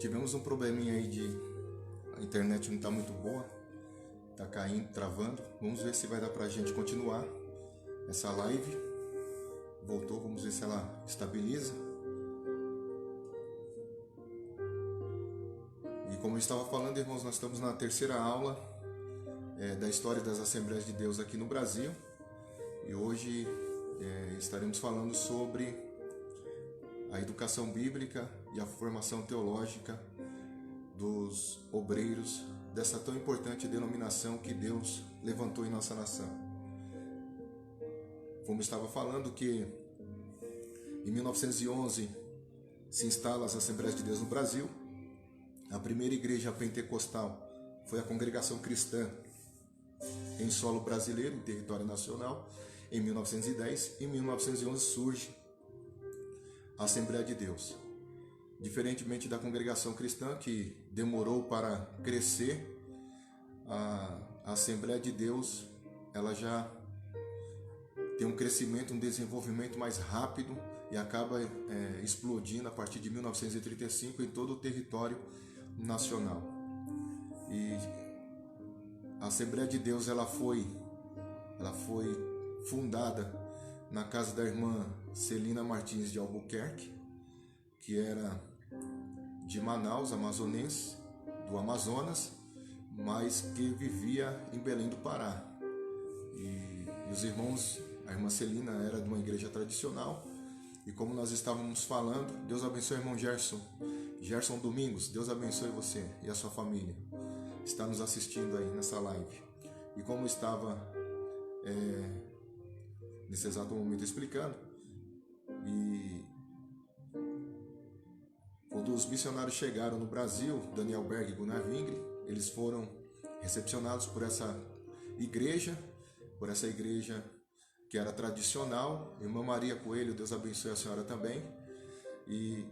Tivemos um probleminha aí de a internet não está muito boa, tá caindo, travando. Vamos ver se vai dar pra gente continuar essa live. Voltou, vamos ver se ela estabiliza. E como eu estava falando, irmãos, nós estamos na terceira aula da história das Assembleias de Deus aqui no Brasil. E hoje estaremos falando sobre a educação bíblica e a formação teológica dos obreiros dessa tão importante denominação que Deus levantou em nossa nação. Como estava falando, que em 1911 se instala as Assembleias de Deus no Brasil. A primeira igreja pentecostal foi a Congregação Cristã em solo brasileiro, em território nacional, em 1910. Em 1911 surge a Assembleia de Deus. Diferentemente da Congregação Cristã, que demorou para crescer, a Assembleia de Deus ela já tem um crescimento, um desenvolvimento mais rápido e acaba explodindo a partir de 1935 em todo o território nacional. E a Assembleia de Deus ela foi fundada na casa da irmã Celina Martins de Albuquerque, que era de Manaus, amazonense, do Amazonas, mas que vivia em Belém do Pará. E os irmãos, a irmã Celina era de uma igreja tradicional, e como nós estávamos falando, Deus abençoe o irmão Gerson Domingos, Deus abençoe você e a sua família, está nos assistindo aí nessa live. E como estava nesse exato momento explicando, e quando os missionários chegaram no Brasil, Daniel Berg e Gunnar Wingre, eles foram recepcionados por essa igreja que era tradicional. Irmã Maria Coelho, Deus abençoe a senhora também. E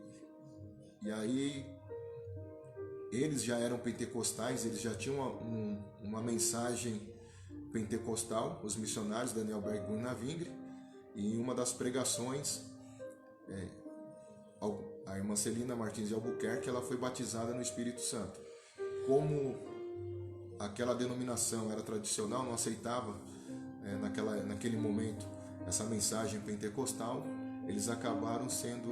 aí eles já eram pentecostais, eles já tinham uma mensagem pentecostal, os missionários Daniel Berg e Gunnar Wingre. E em uma das pregações, a irmã Celina Martins de Albuquerque, ela foi batizada no Espírito Santo. Como aquela denominação era tradicional, não aceitava naquele momento essa mensagem pentecostal, eles acabaram sendo,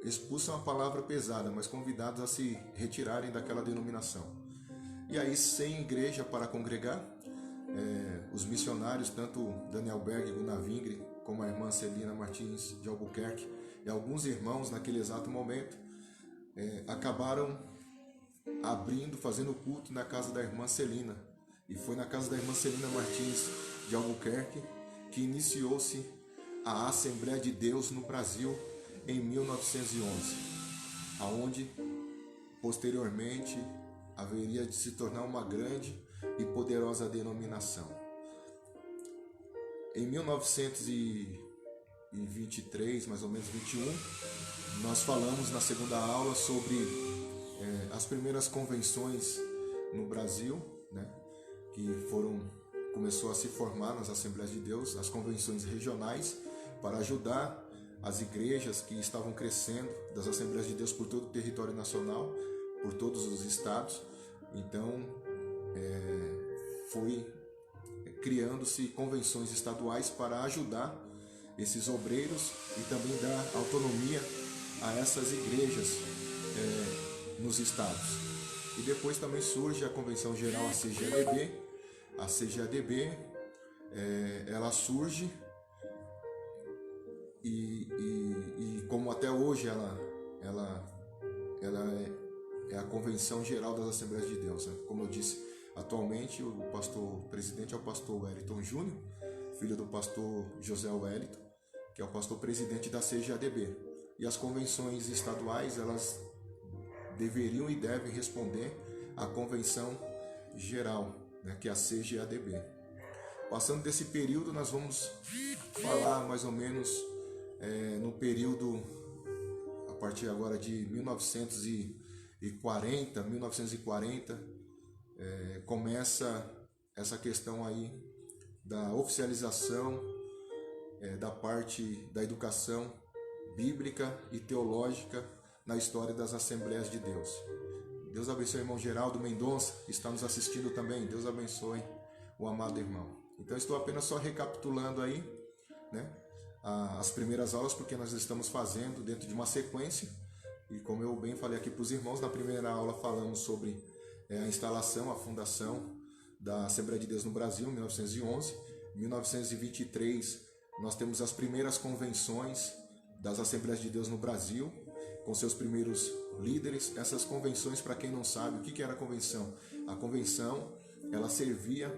expulsos é uma palavra pesada, mas convidados a se retirarem daquela denominação. E aí, sem igreja para congregar, os missionários, tanto Daniel Berg e Gunnar Wingre, como a irmã Celina Martins de Albuquerque e alguns irmãos naquele exato momento, acabaram fazendo culto na casa da irmã Celina. E foi na casa da irmã Celina Martins de Albuquerque que iniciou-se a Assembleia de Deus no Brasil em 1911, aonde posteriormente haveria de se tornar uma grande e poderosa denominação. Em 1923, mais ou menos 21, nós falamos na segunda aula sobre as primeiras convenções no Brasil, né, que começou a se formar nas Assembleias de Deus, as convenções regionais, para ajudar as igrejas que estavam crescendo das Assembleias de Deus por todo o território nacional, por todos os estados. Então, foi criando-se convenções estaduais para ajudar esses obreiros e também dar autonomia a essas igrejas nos estados. E depois também surge a Convenção Geral, a CGADB. A CGADB, ela surge e como até hoje ela é a Convenção Geral das Assembleias de Deus, né? Como eu disse, atualmente o pastor presidente é o pastor Wellington Júnior, filho do pastor José Wellington, que é o pastor presidente da CGADB. E as convenções estaduais, elas deveriam e devem responder à Convenção Geral, né, que é a CGADB. Passando desse período, nós vamos falar mais ou menos no período, a partir agora de 1940, começa essa questão aí da oficialização da parte da educação bíblica e teológica na história das Assembleias de Deus. Deus abençoe o irmão Geraldo Mendonça, que está nos assistindo também. Deus abençoe o amado irmão. Então, estou apenas só recapitulando aí, né, as primeiras aulas, porque nós estamos fazendo dentro de uma sequência. E como eu bem falei aqui para os irmãos, na primeira aula falamos sobre a instalação, a fundação da Assembleia de Deus no Brasil, em 1911. Em 1923, nós temos as primeiras convenções das Assembleias de Deus no Brasil, com seus primeiros líderes. Essas convenções, para quem não sabe, o que era a convenção? A convenção, ela servia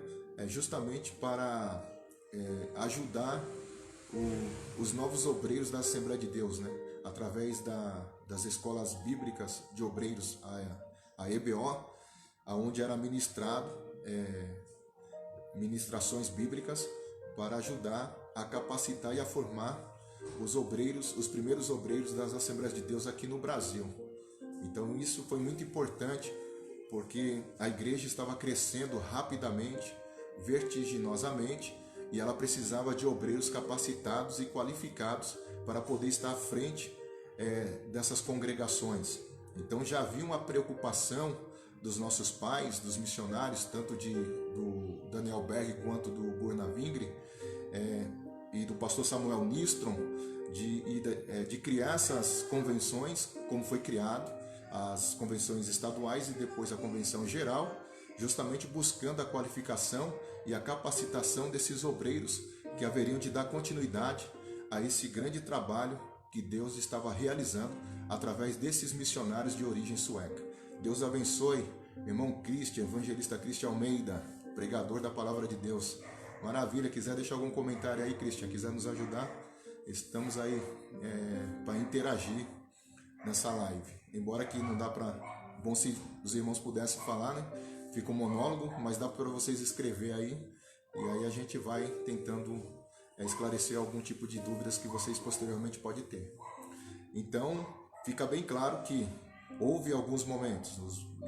justamente para ajudar os novos obreiros da Assembleia de Deus, né? Através das escolas bíblicas de obreiros, a EBO, onde era ministrado ministrações bíblicas para ajudar a capacitar e a formar os obreiros, os primeiros obreiros das Assembleias de Deus aqui no Brasil. Então isso foi muito importante, porque a igreja estava crescendo rapidamente, vertiginosamente, e ela precisava de obreiros capacitados e qualificados para poder estar à frente dessas congregações. Então já havia uma preocupação dos nossos pais, dos missionários, tanto do Daniel Berg quanto do Gurna Vingre, e do pastor Samuel Nistrom, de criar essas convenções, como foi criado as convenções estaduais e depois a convenção geral, justamente buscando a qualificação e a capacitação desses obreiros que haveriam de dar continuidade a esse grande trabalho que Deus estava realizando através desses missionários de origem sueca. Deus abençoe, irmão Cristian, evangelista Cristian Almeida, pregador da palavra de Deus. Maravilha, quiser deixar algum comentário aí, Cristian, quiser nos ajudar, estamos aí para interagir nessa live. Embora que não dá para... Bom se os irmãos pudessem falar, né? Fica um monólogo, mas dá para vocês escrever aí, e aí a gente vai tentando esclarecer algum tipo de dúvidas que vocês posteriormente podem ter. Então, fica bem claro que houve alguns momentos,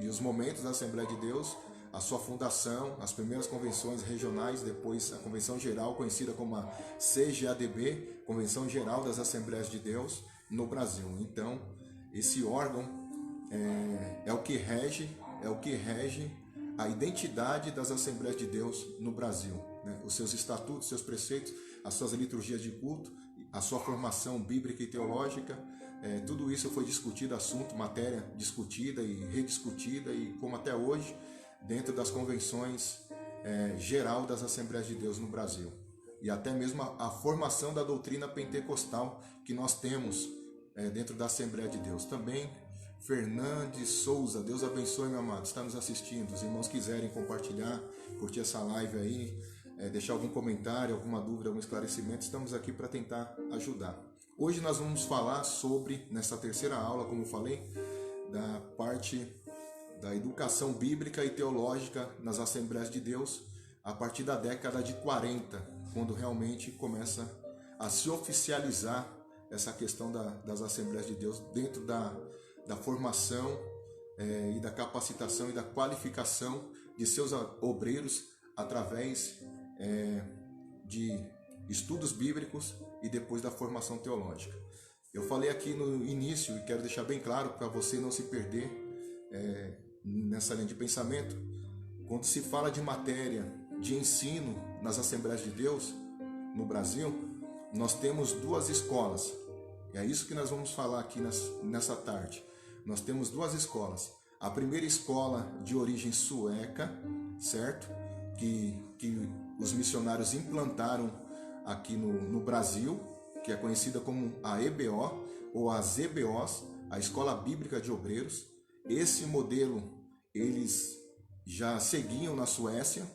e os momentos da Assembleia de Deus, a sua fundação, as primeiras convenções regionais, depois a Convenção Geral, conhecida como a CGADB, Convenção Geral das Assembleias de Deus no Brasil. Então, esse órgão é o que rege a identidade das Assembleias de Deus no Brasil, né? Os seus estatutos, seus preceitos, as suas liturgias de culto, a sua formação bíblica e teológica, tudo isso foi discutido, assunto, matéria discutida e rediscutida, e como até hoje, dentro das convenções geral das Assembleias de Deus no Brasil. E até mesmo a formação da doutrina pentecostal que nós temos dentro da Assembleia de Deus. Também Fernandes Souza, Deus abençoe, meu amado, está nos assistindo. Os irmãos quiserem compartilhar, curtir essa live aí, deixar algum comentário, alguma dúvida, algum esclarecimento, estamos aqui para tentar ajudar. Hoje nós vamos falar sobre, nessa terceira aula, como eu falei, da parte da educação bíblica e teológica nas Assembleias de Deus, a partir da década de 40, quando realmente começa a se oficializar essa questão das Assembleias de Deus dentro da formação e da capacitação e da qualificação de seus obreiros através de estudos bíblicos e depois da formação teológica. Eu falei aqui no início e quero deixar bem claro para você não se perder nessa linha de pensamento. Quando se fala de matéria de ensino nas Assembleias de Deus no Brasil, nós temos duas escolas. É isso que nós vamos falar aqui nessa tarde. Nós temos duas escolas. A primeira escola de origem sueca, certo? Que os missionários implantaram aqui no Brasil, que é conhecida como a EBO ou as EBOs, a Escola Bíblica de Obreiros. Esse modelo eles já seguiam na Suécia,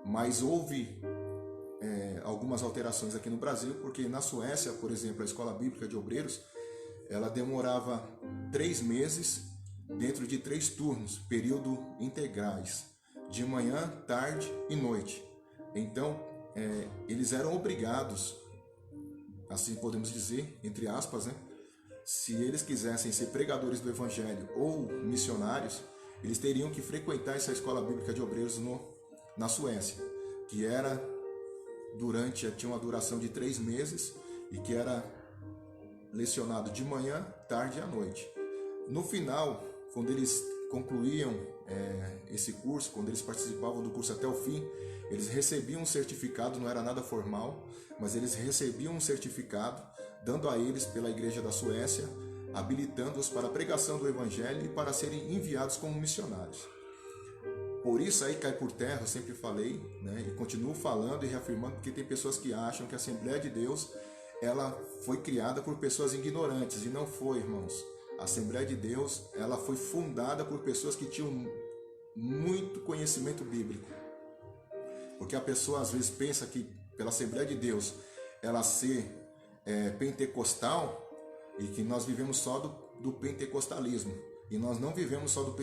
mas houve algumas alterações aqui no Brasil, porque na Suécia, por exemplo, a Escola Bíblica de Obreiros, ela demorava 3 meses dentro de 3 turnos, período integrais, de manhã, tarde e noite. Então, eles eram obrigados, assim podemos dizer, entre aspas, né? Se eles quisessem ser pregadores do Evangelho ou missionários, eles teriam que frequentar essa Escola Bíblica de Obreiros na Suécia, que tinha uma duração de 3 meses e que era lecionado de manhã, tarde e à noite. No final, quando eles concluíam esse curso, quando eles participavam do curso até o fim, eles recebiam um certificado, não era nada formal, mas eles recebiam um certificado, dando a eles pela Igreja da Suécia, habilitando-os para a pregação do Evangelho e para serem enviados como missionários. Por isso aí cai por terra, eu sempre falei, né, e continuo falando e reafirmando, porque tem pessoas que acham que a Assembleia de Deus ela foi criada por pessoas ignorantes, e não foi, irmãos. A Assembleia de Deus ela foi fundada por pessoas que tinham muito conhecimento bíblico. Porque a pessoa às vezes pensa que pela Assembleia de Deus ela ser pentecostal, e que nós vivemos só do pentecostalismo, e nós não vivemos só do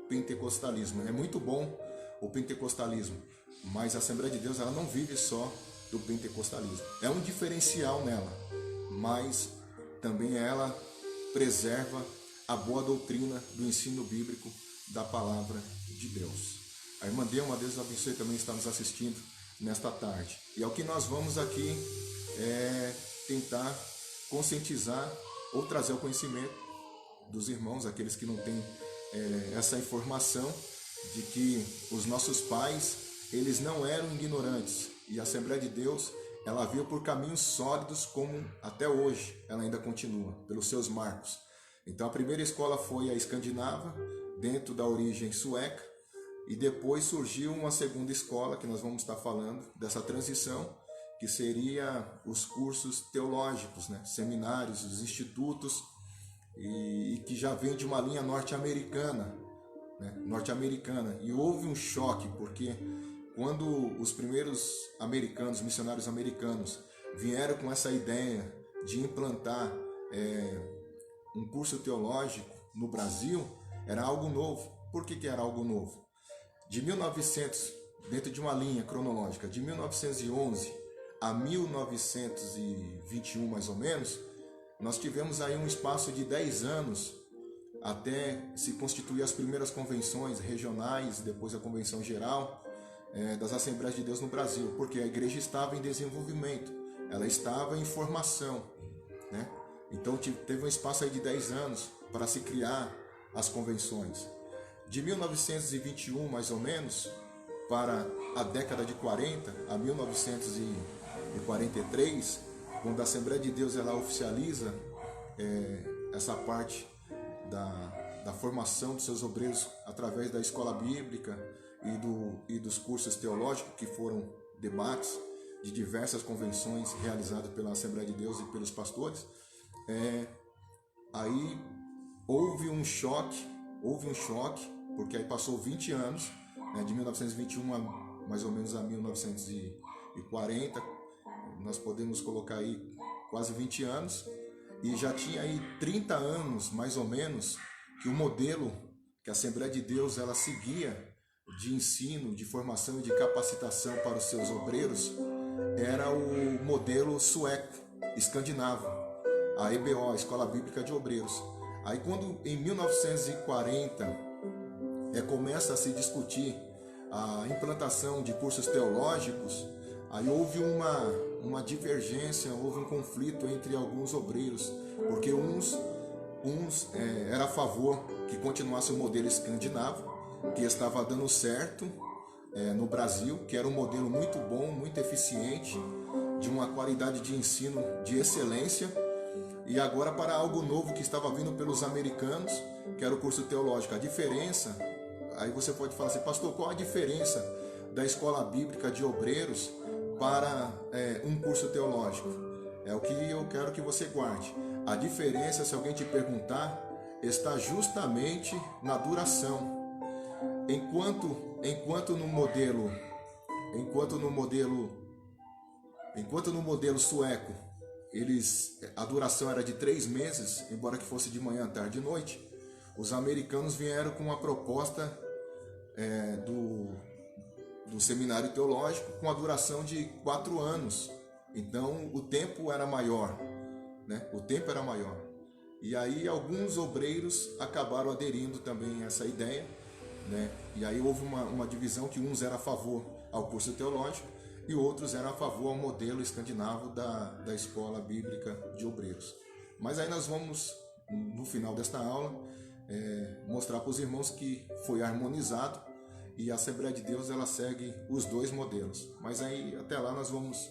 pentecostalismo. É muito bom o pentecostalismo, mas a Assembleia de Deus ela não vive só do pentecostalismo. É um diferencial nela, mas também ela preserva a boa doutrina do ensino bíblico da palavra de Deus. A irmã Delma, Deus abençoe, também está nos assistindo nesta tarde. E é o que nós vamos aqui tentar conscientizar ou trazer ao conhecimento dos irmãos, aqueles que não têm essa informação de que os nossos pais, eles não eram ignorantes, e a Assembleia de Deus, ela veio por caminhos sólidos, como até hoje ela ainda continua, pelos seus marcos. Então a primeira escola foi a escandinava, dentro da origem sueca, e depois surgiu uma segunda escola, que nós vamos estar falando dessa transição, que seria os cursos teológicos, né? Seminários, os institutos, e que já vem de uma linha norte-americana, né? E houve um choque, porque quando os primeiros americanos, missionários americanos, vieram com essa ideia de implantar um curso teológico no Brasil, era algo novo. Por que era algo novo? De 1900, dentro de uma linha cronológica, de 1911 a 1921 mais ou menos, nós tivemos aí um espaço de 10 anos até se constituir as primeiras convenções regionais, depois a convenção geral das Assembleias de Deus no Brasil, porque a igreja estava em desenvolvimento, ela estava em formação, né? Então teve um espaço aí de 10 anos para se criar as convenções. De 1921 mais ou menos para a década de 40, a 1943, quando a Assembleia de Deus ela oficializa essa parte da formação dos seus obreiros através da escola bíblica e dos cursos teológicos, que foram debates de diversas convenções realizadas pela Assembleia de Deus e pelos pastores, aí houve um choque, porque aí passou 20 anos, né, de 1921 a mais ou menos a 1940, nós podemos colocar aí quase 20 anos, e já tinha aí 30 anos mais ou menos que o modelo que a Assembleia de Deus ela seguia de ensino, de formação e de capacitação para os seus obreiros era o modelo sueco, escandinavo, a EBO, a Escola Bíblica de Obreiros. Aí quando em 1940 começa a se discutir a implantação de cursos teológicos, aí houve uma divergência, houve um conflito entre alguns obreiros, porque uns eram a favor que continuasse o modelo escandinavo, que estava dando certo no Brasil, que era um modelo muito bom, muito eficiente, de uma qualidade de ensino de excelência, e agora para algo novo que estava vindo pelos americanos, que era o curso teológico. A diferença, aí você pode falar assim, pastor, qual a diferença da Escola Bíblica de Obreiros para um curso teológico? É o que eu quero que você guarde. A diferença, se alguém te perguntar, está justamente na duração. Enquanto no modelo sueco, a duração era de 3 meses, embora que fosse de manhã, tarde e noite, os americanos vieram com uma proposta do seminário teológico com a duração de 4 anos. Então o tempo era maior, né? O tempo era maior. E aí alguns obreiros acabaram aderindo também a essa ideia, né? E aí houve uma divisão, que uns eram a favor ao curso teológico e outros eram a favor ao modelo escandinavo da Escola Bíblica de Obreiros. Mas aí nós vamos, no final desta aula, mostrar para os irmãos que foi harmonizado e a Assembleia de Deus ela segue os dois modelos. Mas aí até lá nós vamos,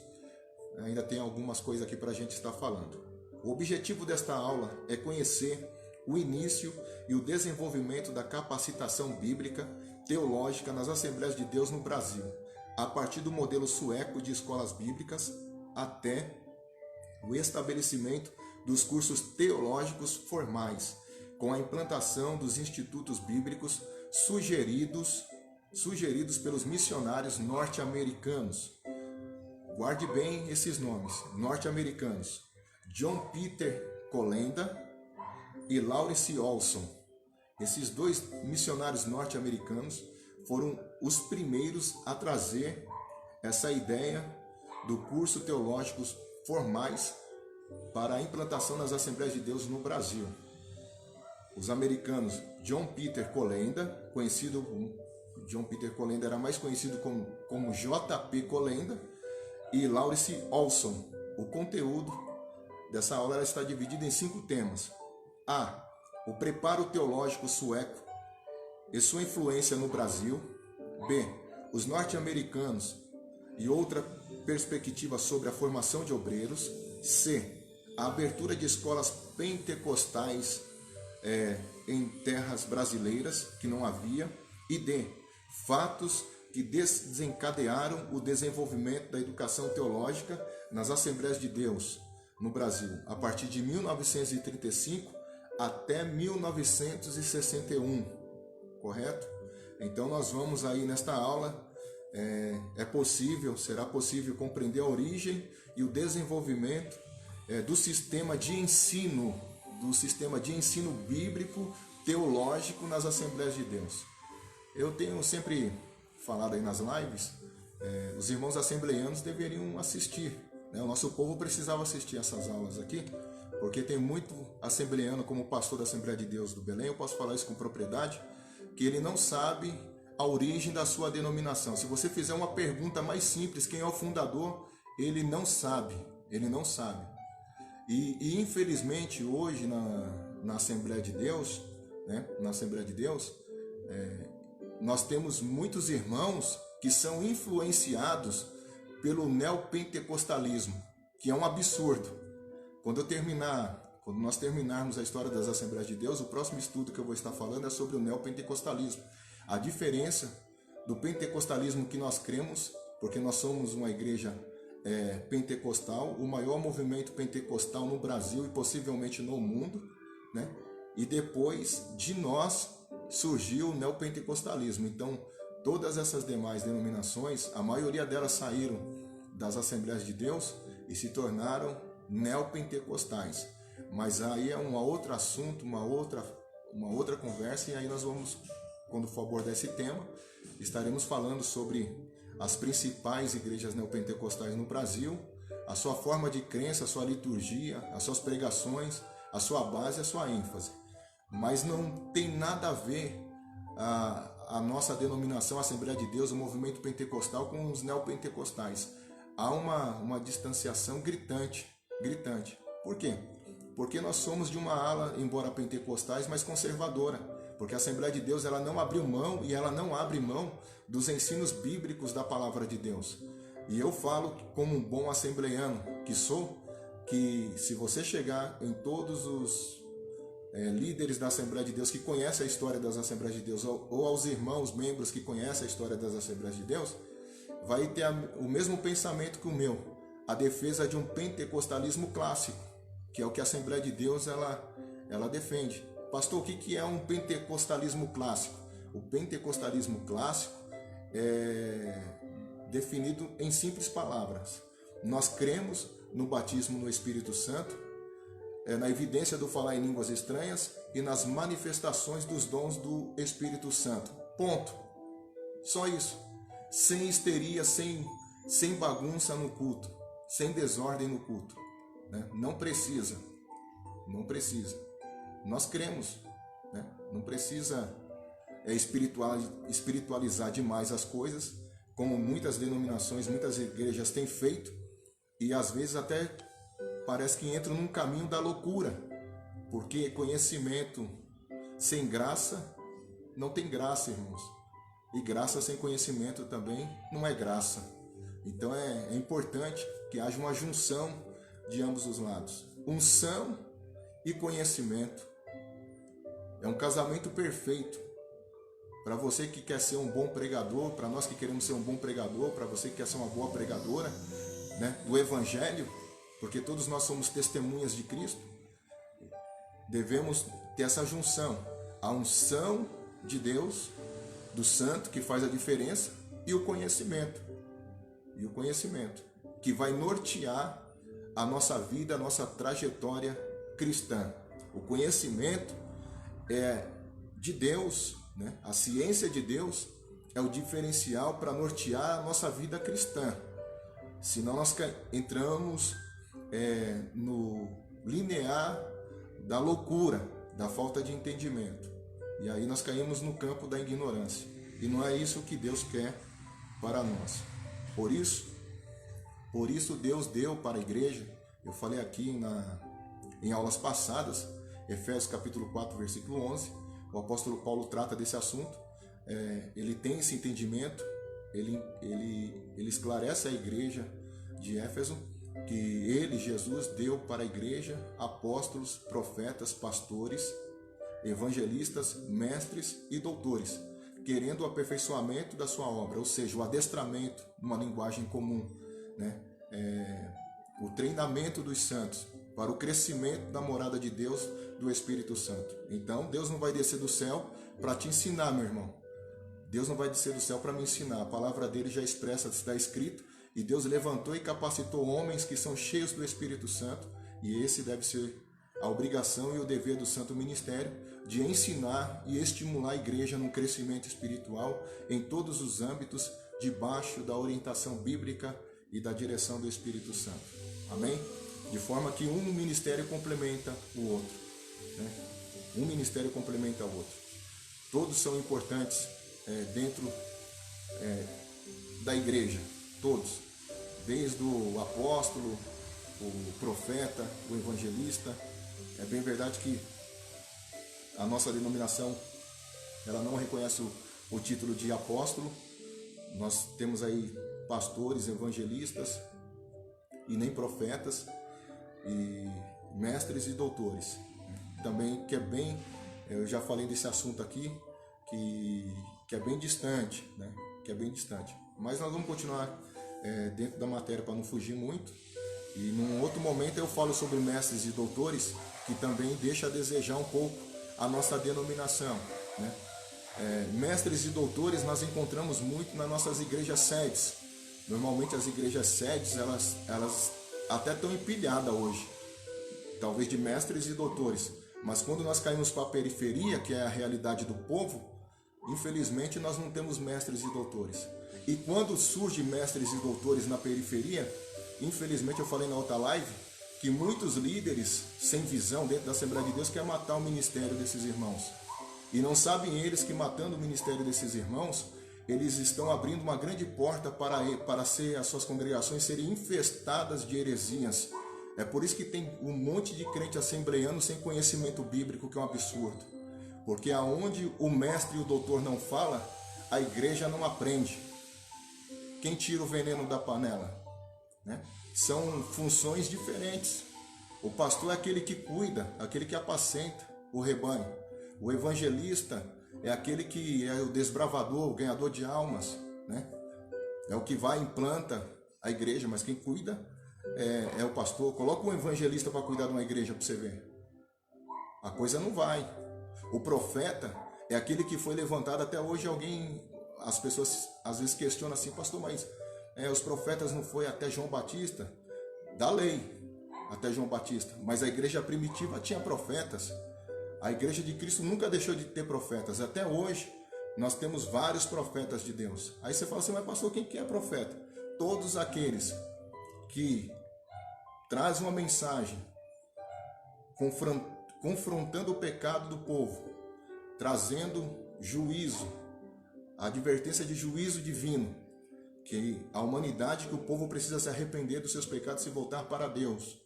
ainda tem algumas coisas aqui para a gente estar falando. O objetivo desta aula é conhecer o início e o desenvolvimento da capacitação bíblica teológica nas Assembleias de Deus no Brasil, a partir do modelo sueco de escolas bíblicas até o estabelecimento dos cursos teológicos formais, com a implantação dos institutos bíblicos sugeridos pelos missionários norte-americanos. Guarde bem esses nomes, norte-americanos: John Peter Colenda e Lawrence Olson. Esses dois missionários norte-americanos foram os primeiros a trazer essa ideia do curso teológicos formais para a implantação nas Assembleias de Deus no Brasil. Os americanos John Peter Colenda, John Peter Colenda era mais conhecido como J.P. Colenda, e Lawrence Olson. O conteúdo dessa aula está dividido em 5 temas. A. O preparo teológico sueco e sua influência no Brasil. B. Os norte-americanos e outra perspectiva sobre a formação de obreiros. C. A abertura de escolas pentecostais em terras brasileiras, que não havia. E D. Fatos que desencadearam o desenvolvimento da educação teológica nas Assembleias de Deus no Brasil, a partir de 1935 até 1961, correto? Então nós vamos aí nesta aula, será possível compreender a origem e o desenvolvimento do sistema de ensino bíblico teológico nas Assembleias de Deus. Eu tenho sempre falado aí nas lives, os irmãos assembleianos deveriam assistir, né? O nosso povo precisava assistir essas aulas aqui, porque tem muito assembleiano, como pastor da Assembleia de Deus do Belém, eu posso falar isso com propriedade, que ele não sabe a origem da sua denominação. Se você fizer uma pergunta mais simples, quem é o fundador, ele não sabe. E infelizmente hoje na Assembleia de Deus, né? Nós temos muitos irmãos que são influenciados pelo neopentecostalismo, que é um absurdo. Quando nós terminarmos a história das Assembleias de Deus, o próximo estudo que eu vou estar falando é sobre o neopentecostalismo. A diferença do pentecostalismo que nós cremos, porque nós somos uma igreja pentecostal, o maior movimento pentecostal no Brasil e possivelmente no mundo, né? E depois de nós surgiu o neopentecostalismo. Então, todas essas demais denominações, a maioria delas saíram das Assembleias de Deus e se tornaram neopentecostais. Mas aí é um outro assunto, uma outra conversa, e aí nós vamos, quando for abordar esse tema, estaremos falando sobre as principais igrejas neopentecostais no Brasil, a sua forma de crença, a sua liturgia, as suas pregações, a sua base, a sua ênfase. Mas não tem nada a ver a nossa denominação, a Assembleia de Deus, o movimento pentecostal, com os neopentecostais. Há uma distanciação gritante. Por quê? Porque nós somos de uma ala, embora pentecostais, mas conservadora. Porque a Assembleia de Deus ela não abriu mão e ela não abre mão dos ensinos bíblicos da palavra de Deus. E eu falo como um bom assembleiano que sou, que se você chegar em todos os líderes da Assembleia de Deus que conhecem a história das Assembleias de Deus, ou aos irmãos membros que conhecem a história das Assembleias de Deus, vai ter o mesmo pensamento que o meu, a defesa de um pentecostalismo clássico, que é o que a Assembleia de Deus ela defende. Pastor, o que é um pentecostalismo clássico? O pentecostalismo clássico é definido em simples palavras. Nós cremos no batismo no Espírito Santo, na evidência do falar em línguas estranhas e nas manifestações dos dons do Espírito Santo. Ponto. Só isso. Sem histeria, sem bagunça no culto, sem desordem no culto, né? Não precisa. Nós cremos, né? Não precisa espiritualizar demais as coisas, como muitas denominações, muitas igrejas têm feito, e às vezes até parece que entram num caminho da loucura, porque conhecimento sem graça não tem graça, irmãos. E graça sem conhecimento também não é graça. Então é importante que haja uma junção de ambos os lados. Unção e conhecimento. É um casamento perfeito. Para você que quer ser um bom pregador, para nós que queremos ser um bom pregador, para você que quer ser uma boa pregadora, né, do Evangelho, porque todos nós somos testemunhas de Cristo, devemos ter essa junção. A unção de Deus, do santo, que faz a diferença, e o conhecimento. E o conhecimento, que vai nortear a nossa vida, a nossa trajetória cristã. O conhecimento é de Deus, né? A ciência de Deus é o diferencial para nortear a nossa vida cristã. Senão nós entramos no linear da loucura, da falta de entendimento. E aí nós caímos no campo da ignorância. E não é isso que Deus quer para nós. Por isso Deus deu para a igreja, eu falei aqui em aulas passadas, Efésios capítulo 4, versículo 11, o apóstolo Paulo trata desse assunto, ele tem esse entendimento, ele esclarece a igreja de Éfeso, que ele, Jesus, deu para a igreja apóstolos, profetas, pastores, evangelistas, mestres e doutores, querendo o aperfeiçoamento da sua obra, ou seja, o adestramento, numa linguagem comum, né? O treinamento dos santos para o crescimento da morada de Deus, do Espírito Santo. Então, Deus não vai descer do céu para te ensinar, meu irmão. Deus não vai descer do céu para me ensinar. A palavra dele já expressa, está escrito, e Deus levantou e capacitou homens que são cheios do Espírito Santo, e esse deve ser a obrigação e o dever do santo ministério, de ensinar e estimular a igreja no crescimento espiritual em todos os âmbitos, debaixo da orientação bíblica e da direção do Espírito Santo. Amém? De forma que um ministério complementa o outro, né? Um ministério complementa o outro. Todos são importantes dentro da igreja, todos. Desde o apóstolo, o profeta, o evangelista. É bem verdade que a nossa denominação, ela não reconhece o título de apóstolo. Nós temos aí pastores, evangelistas e nem profetas, e mestres e doutores. Também que é bem, eu já falei desse assunto aqui, que é bem distante, né? Que é bem distante. Mas nós vamos continuar dentro da matéria para não fugir muito. E num outro momento eu falo sobre mestres e doutores, que também deixa a desejar um pouco a nossa denominação, né? Mestres e doutores nós encontramos muito nas nossas igrejas sedes. Normalmente as igrejas sedes, elas até estão empilhadas hoje, talvez de mestres e doutores. Mas quando nós caímos para a periferia, que é a realidade do povo, infelizmente nós não temos mestres e doutores. E quando surge mestres e doutores na periferia, infelizmente eu falei na outra live, que muitos líderes sem visão dentro da Assembleia de Deus querem matar o ministério desses irmãos. E não sabem eles que matando o ministério desses irmãos, eles estão abrindo uma grande porta para as suas congregações serem infestadas de heresias. É por isso que tem um monte de crente assembleiano sem conhecimento bíblico, que é um absurdo. Porque aonde o mestre e o doutor não falam, a igreja não aprende. Quem tira o veneno da panela? Né? São funções diferentes. O pastor é aquele que cuida, aquele que apacenta o rebanho. O evangelista é aquele que é o desbravador, o ganhador de almas, né? É o que vai e implanta a igreja, mas quem cuida é o pastor. Coloca um evangelista para cuidar de uma igreja para você ver. A coisa não vai. O profeta é aquele que foi levantado. Até hoje as pessoas às vezes questionam assim, pastor, mas os profetas não foi até João Batista? Da lei, até João Batista. Mas a igreja primitiva tinha profetas. A igreja de Cristo nunca deixou de ter profetas. Até hoje nós temos vários profetas de Deus. Aí você fala assim, mas pastor, quem que é profeta? Todos aqueles que trazem uma mensagem confrontando o pecado do povo, trazendo juízo, a advertência de juízo divino, que a humanidade, que o povo precisa se arrepender dos seus pecados e se voltar para Deus.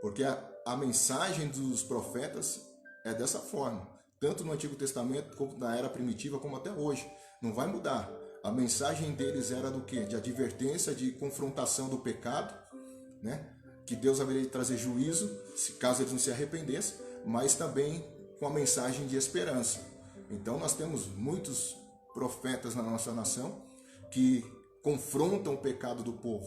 Porque a mensagem dos profetas é dessa forma, tanto no Antigo Testamento, como na era primitiva, como até hoje. Não vai mudar. A mensagem deles era do quê? De advertência, de confrontação do pecado, né? Que Deus haveria de trazer juízo, se caso eles não se arrependessem, mas também com a mensagem de esperança. Então nós temos muitos profetas na nossa nação que confrontam o pecado do povo,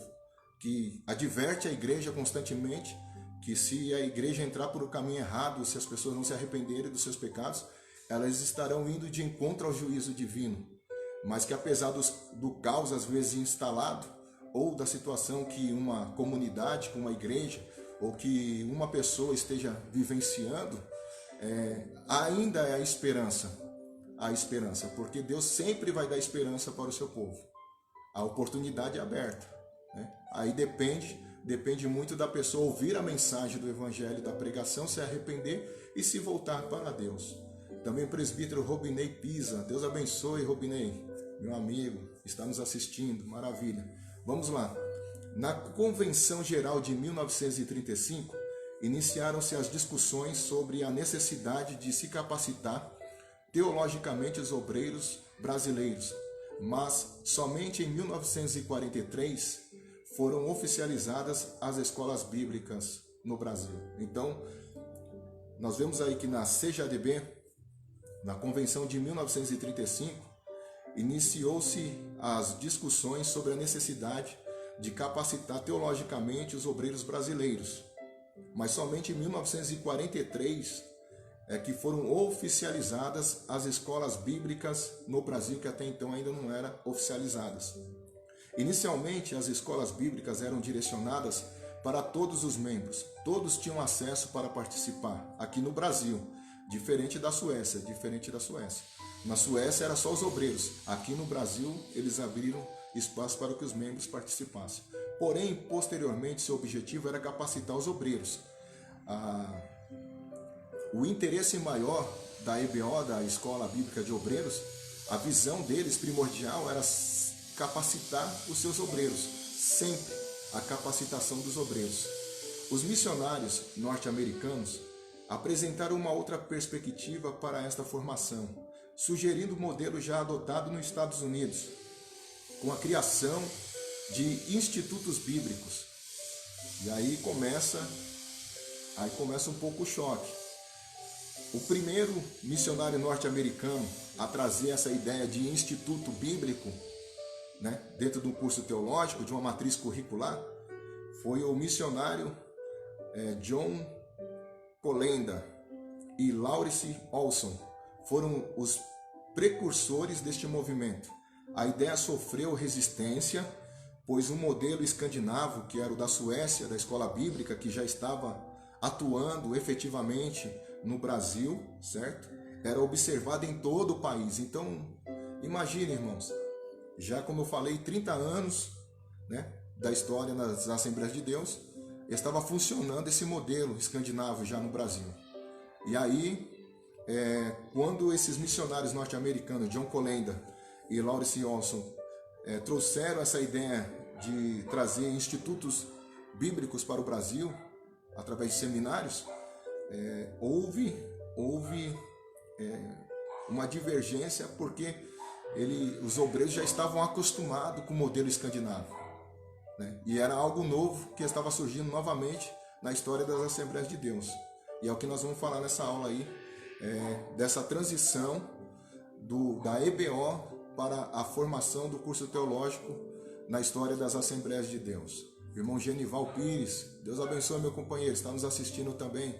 que adverte a igreja constantemente que se a igreja entrar por um caminho errado, se as pessoas não se arrependerem dos seus pecados, elas estarão indo de encontro ao juízo divino. Mas que apesar do caos às vezes instalado, ou da situação que uma comunidade, uma igreja, ou que uma pessoa esteja vivenciando, ainda é a esperança, porque Deus sempre vai dar esperança para o seu povo. A oportunidade é aberta, né? Aí depende muito da pessoa ouvir a mensagem do evangelho, da pregação, se arrepender e se voltar para Deus. Também o presbítero Robinei Pisa, Deus abençoe, Robinei, meu amigo, está nos assistindo, maravilha. Vamos lá. Na Convenção Geral de 1935, iniciaram-se as discussões sobre a necessidade de se capacitar teologicamente os obreiros brasileiros, mas somente em 1943 foram oficializadas as escolas bíblicas no Brasil. Então, nós vemos aí que na CJDB, na Convenção de 1935, iniciou-se as discussões sobre a necessidade de capacitar teologicamente os obreiros brasileiros. Mas somente em 1943 é que foram oficializadas as escolas bíblicas no Brasil, que até então ainda não eram oficializadas. Inicialmente, as escolas bíblicas eram direcionadas para todos os membros. Todos tinham acesso para participar aqui no Brasil, diferente da Suécia. Na Suécia era só os obreiros. Aqui no Brasil, eles abriram espaço para que os membros participassem. Porém, posteriormente, seu objetivo era capacitar os obreiros. O interesse maior da EBO, da Escola Bíblica de Obreiros, a visão deles primordial era capacitar os seus obreiros, sempre a capacitação dos obreiros. Os missionários norte-americanos apresentaram uma outra perspectiva para esta formação, sugerindo o modelo já adotado nos Estados Unidos, com a criação de institutos bíblicos. E aí começa um pouco o choque. O primeiro missionário norte-americano a trazer essa ideia de instituto bíblico, né, dentro de um curso teológico, de uma matriz curricular, foi o missionário John Colenda e Laurice Olson. Foram os precursores deste movimento. A ideia sofreu resistência, pois um modelo escandinavo, que era o da Suécia, da escola bíblica, que já estava atuando efetivamente no Brasil, certo? Era observado em todo o país. Então, imagine, irmãos, já como eu falei, 30 anos, né, da história nas Assembleias de Deus, estava funcionando esse modelo escandinavo já no Brasil. E aí, quando esses missionários norte-americanos, John Colenda e Laurice Olson, trouxeram essa ideia de trazer institutos bíblicos para o Brasil, através de seminários, houve uma divergência, porque os obreiros já estavam acostumados com o modelo escandinavo, né? E era algo novo que estava surgindo novamente na história das Assembleias de Deus. E é o que nós vamos falar nessa aula aí, dessa transição da EBO para a formação do curso teológico na história das Assembleias de Deus. Irmão Genival Pires, Deus abençoe meu companheiro, está nos assistindo também.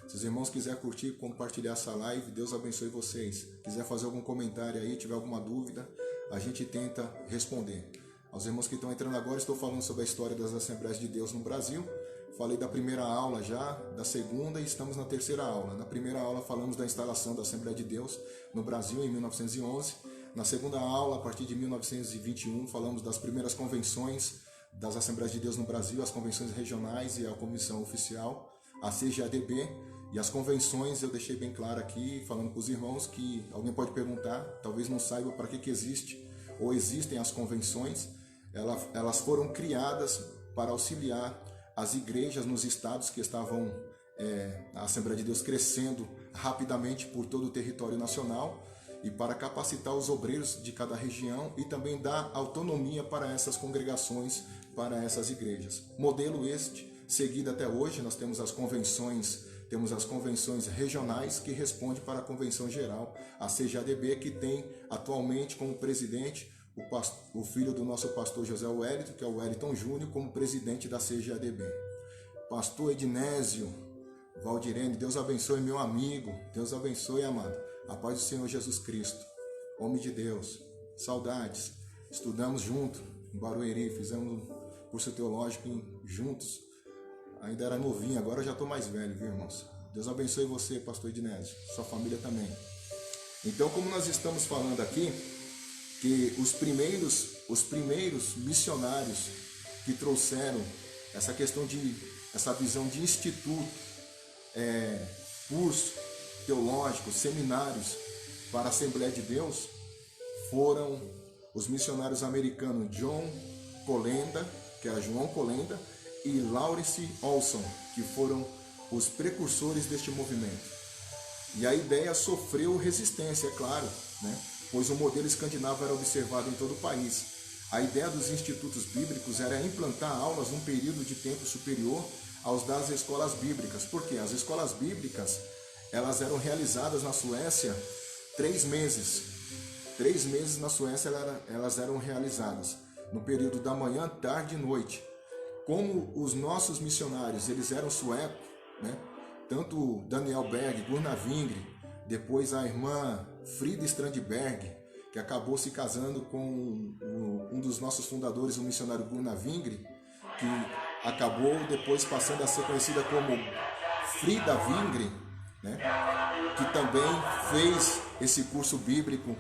Se os irmãos quiserem curtir, compartilhar essa live, Deus abençoe vocês. Quiser fazer algum comentário aí, tiver alguma dúvida, a gente tenta responder. Aos irmãos que estão entrando agora, estou falando sobre a história das Assembleias de Deus no Brasil. Falei da primeira aula já, da segunda, e estamos na terceira aula. Na primeira aula falamos da instalação da Assembleia de Deus no Brasil em 1911. Na segunda aula, a partir de 1921, falamos das primeiras convenções das Assembleias de Deus no Brasil, as convenções regionais e a comissão oficial, a CGADB. E as convenções eu deixei bem claro aqui, falando para os irmãos, que alguém pode perguntar, talvez não saiba para que existe ou existem as convenções. Elas foram criadas para auxiliar as igrejas nos estados que estavam, a Assembleia de Deus crescendo rapidamente por todo o território nacional, e para capacitar os obreiros de cada região e também dar autonomia para essas congregações, para essas igrejas. Modelo este seguido até hoje. Nós temos as convenções regionais que respondem para a convenção geral, a CGADB, que tem atualmente como presidente o filho do nosso pastor José Wellington, que é o Wellington Júnior, como presidente da CGADB. Pastor Ednésio Valdirene, Deus abençoe meu amigo, Deus abençoe, amado. A paz do Senhor Jesus Cristo, homem de Deus, saudades. Estudamos junto em Barueri, fizemos um curso teológico juntos. Ainda era novinho, agora eu já estou mais velho, viu, irmãos? Deus abençoe você, pastor Ednésio, sua família também. Então, como nós estamos falando aqui, que os primeiros missionários que trouxeram essa questão essa visão de instituto, curso teológico, seminários para a Assembleia de Deus, foram os missionários americanos John Colenda, que era João Colenda, e Lawrence Olson, que foram os precursores deste movimento. E a ideia sofreu resistência, é claro, né? Pois o modelo escandinavo era observado em todo o país. A ideia dos institutos bíblicos era implantar aulas num período de tempo superior aos das escolas bíblicas. Por quê? As escolas bíblicas, elas eram realizadas na Suécia 3 meses. 3 meses na Suécia elas eram realizadas, no período da manhã, tarde e noite. Como os nossos missionários, eles eram suecos, né? Tanto Daniel Berg, Gunnar Wingre, depois a irmã Frida Strandberg, que acabou se casando com um dos nossos fundadores, o missionário Gunnar Wingre, que acabou depois passando a ser conhecida como Frida Wingre, né? Que também fez esse curso bíblico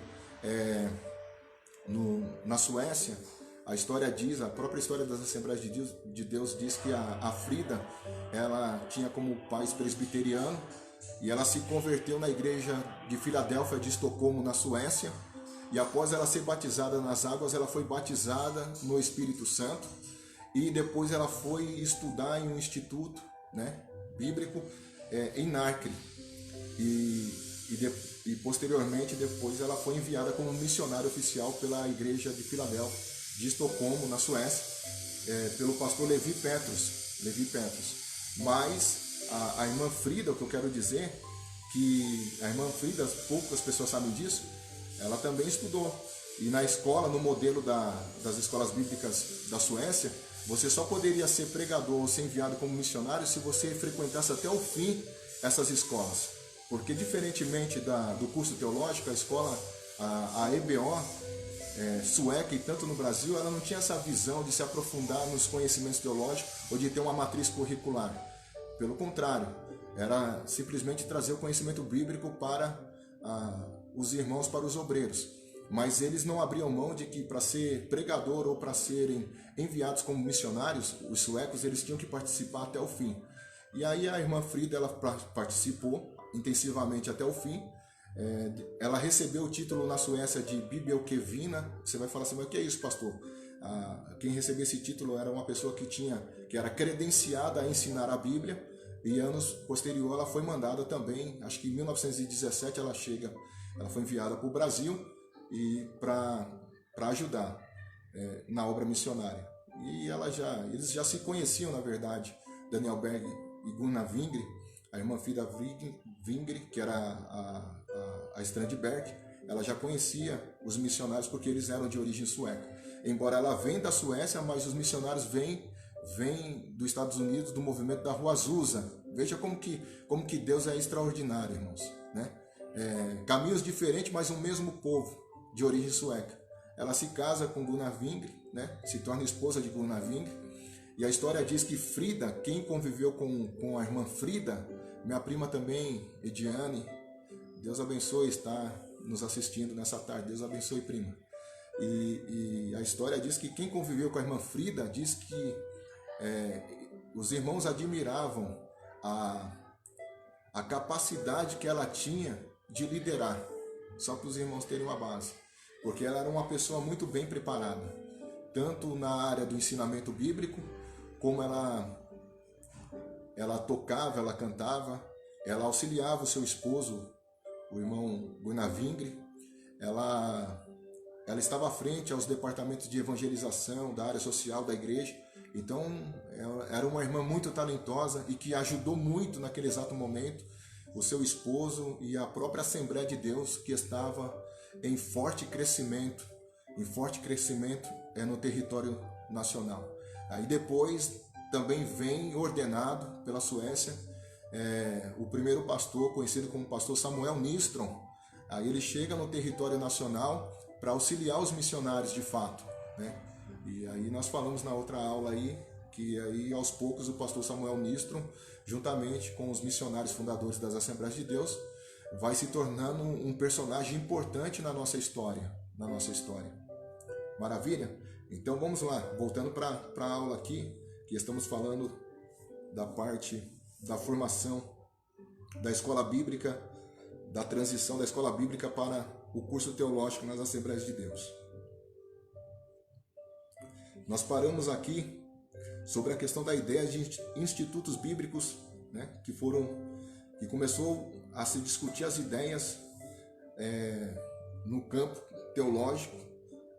na Suécia. A própria história das Assembleias de Deus diz que a Frida, ela tinha como pais presbiteriano, e ela se converteu na igreja de Filadélfia de Estocolmo, na Suécia, e após ela ser batizada nas águas, ela foi batizada no Espírito Santo, e depois ela foi estudar em um instituto, né, bíblico em Narkri, e posteriormente depois ela foi enviada como missionária oficial pela igreja de Filadélfia de Estocolmo, na Suécia, pelo pastor Levi Petrus. Mas a irmã Frida, o que eu quero dizer, que a irmã Frida, poucas pessoas sabem disso, ela também estudou. E na escola, no modelo das escolas bíblicas da Suécia, você só poderia ser pregador ou ser enviado como missionário se você frequentasse até o fim essas escolas. Porque diferentemente do curso teológico, a escola, a EBO, sueca, e tanto no Brasil, ela não tinha essa visão de se aprofundar nos conhecimentos teológicos ou de ter uma matriz curricular. Pelo contrário, era simplesmente trazer o conhecimento bíblico para os irmãos, para os obreiros. Mas eles não abriam mão de que para ser pregador ou para serem enviados como missionários, os suecos, eles tinham que participar até o fim. E aí a irmã Frida, ela participou intensivamente até o fim. Ela recebeu o título na Suécia de Bibelkevina. Você vai falar assim, mas o que é isso, pastor? Quem recebeu esse título era uma pessoa que era credenciada a ensinar a Bíblia, e anos posterior ela foi mandada também, acho que em 1917 ela foi enviada para o Brasil e para ajudar na obra missionária. E eles já se conheciam, na verdade, Daniel Berg e Gunnar Wingre, a irmã Frida Wingre, que era a Strandberg, ela já conhecia os missionários porque eles eram de origem sueca. Embora ela venha da Suécia, mas os missionários vêm dos Estados Unidos, do movimento da Rua Azusa. Veja como que Deus é extraordinário, irmãos, né? Caminhos diferentes, mas o mesmo povo de origem sueca. Ela se casa com Gunnar Wingre, né? Se torna esposa de Gunnar Wingre. E a história diz que Frida, quem conviveu com a irmã Frida, minha prima também, Ediane, Deus abençoe, está nos assistindo nessa tarde, Deus abençoe, prima. E a história diz que quem conviveu com a irmã Frida diz que os irmãos admiravam a capacidade que ela tinha de liderar, só para os irmãos terem uma base, porque ela era uma pessoa muito bem preparada, tanto na área do ensinamento bíblico, como ela ela tocava, ela cantava, ela auxiliava o seu esposo, o irmão Guinavingre. Ela estava à frente aos departamentos de evangelização da área social da igreja. Então, ela era uma irmã muito talentosa e que ajudou muito naquele exato momento o seu esposo e a própria Assembleia de Deus, que estava em forte crescimento no território nacional. Aí depois também vem ordenado pela Suécia o primeiro pastor, conhecido como pastor Samuel Nistrom. Aí ele chega no território nacional para auxiliar os missionários de fato, né? E aí nós falamos na outra aula aí que aí aos poucos o pastor Samuel Nistrom, juntamente com os missionários fundadores das Assembleias de Deus, vai se tornando um personagem importante na nossa história, Maravilha? Então vamos lá, voltando para a aula aqui, que estamos falando da parte da formação da escola bíblica, da transição da escola bíblica para o curso teológico nas Assembleias de Deus. Nós paramos aqui sobre a questão da ideia de institutos bíblicos, né, que começou a se discutir as ideias no campo teológico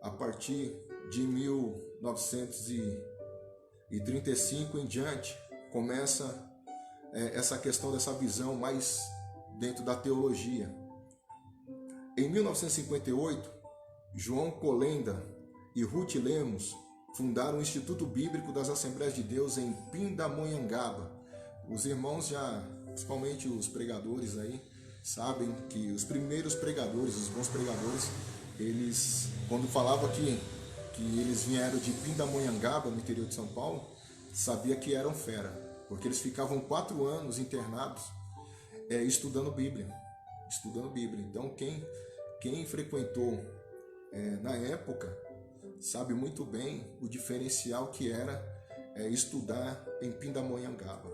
a partir de 1935 em diante. Começa essa questão dessa visão mais dentro da teologia. Em 1958, João Colenda e Ruth Lemos fundaram o Instituto Bíblico das Assembleias de Deus em Pindamonhangaba. Os irmãos principalmente os pregadores aí, sabem que os primeiros pregadores, os bons pregadores, eles, quando falavam que eles vieram de Pindamonhangaba, no interior de São Paulo, sabia que eram fera, porque eles ficavam 4 anos internados estudando Bíblia. Então quem frequentou na época sabe muito bem o diferencial que era estudar em Pindamonhangaba.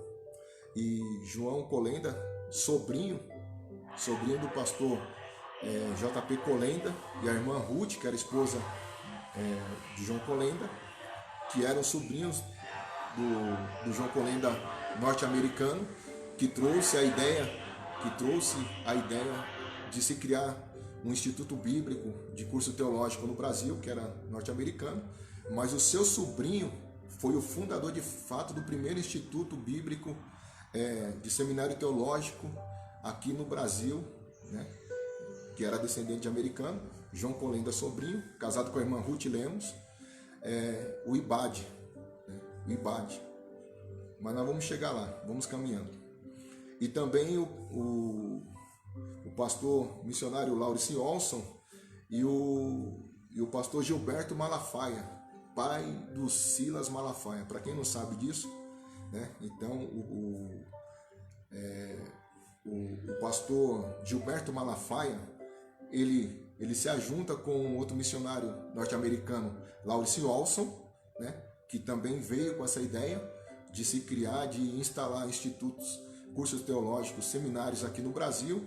E João Colenda, sobrinho do pastor J.P. Colenda, e a irmã Ruth, que era esposa de João Colenda, que eram sobrinhos do João Colenda norte-americano, que trouxe a ideia de se criar um instituto bíblico de curso teológico no Brasil, que era norte-americano, mas o seu sobrinho foi o fundador de fato do primeiro instituto bíblico de seminário teológico aqui no Brasil, né, que era descendente de americano. João Colenda sobrinho, casado com a irmã Ruth Lemos, o IBAD, mas nós vamos chegar lá, vamos caminhando. E também o pastor missionário Laurice Olson e o pastor Gilberto Malafaia, pai do Silas Malafaia. Para quem não sabe disso, né? Então o pastor Gilberto Malafaia, ele se ajunta com outro missionário norte-americano, Laurice Olson, né? Que também veio com essa ideia de se criar, de instalar institutos, cursos teológicos, seminários aqui no Brasil,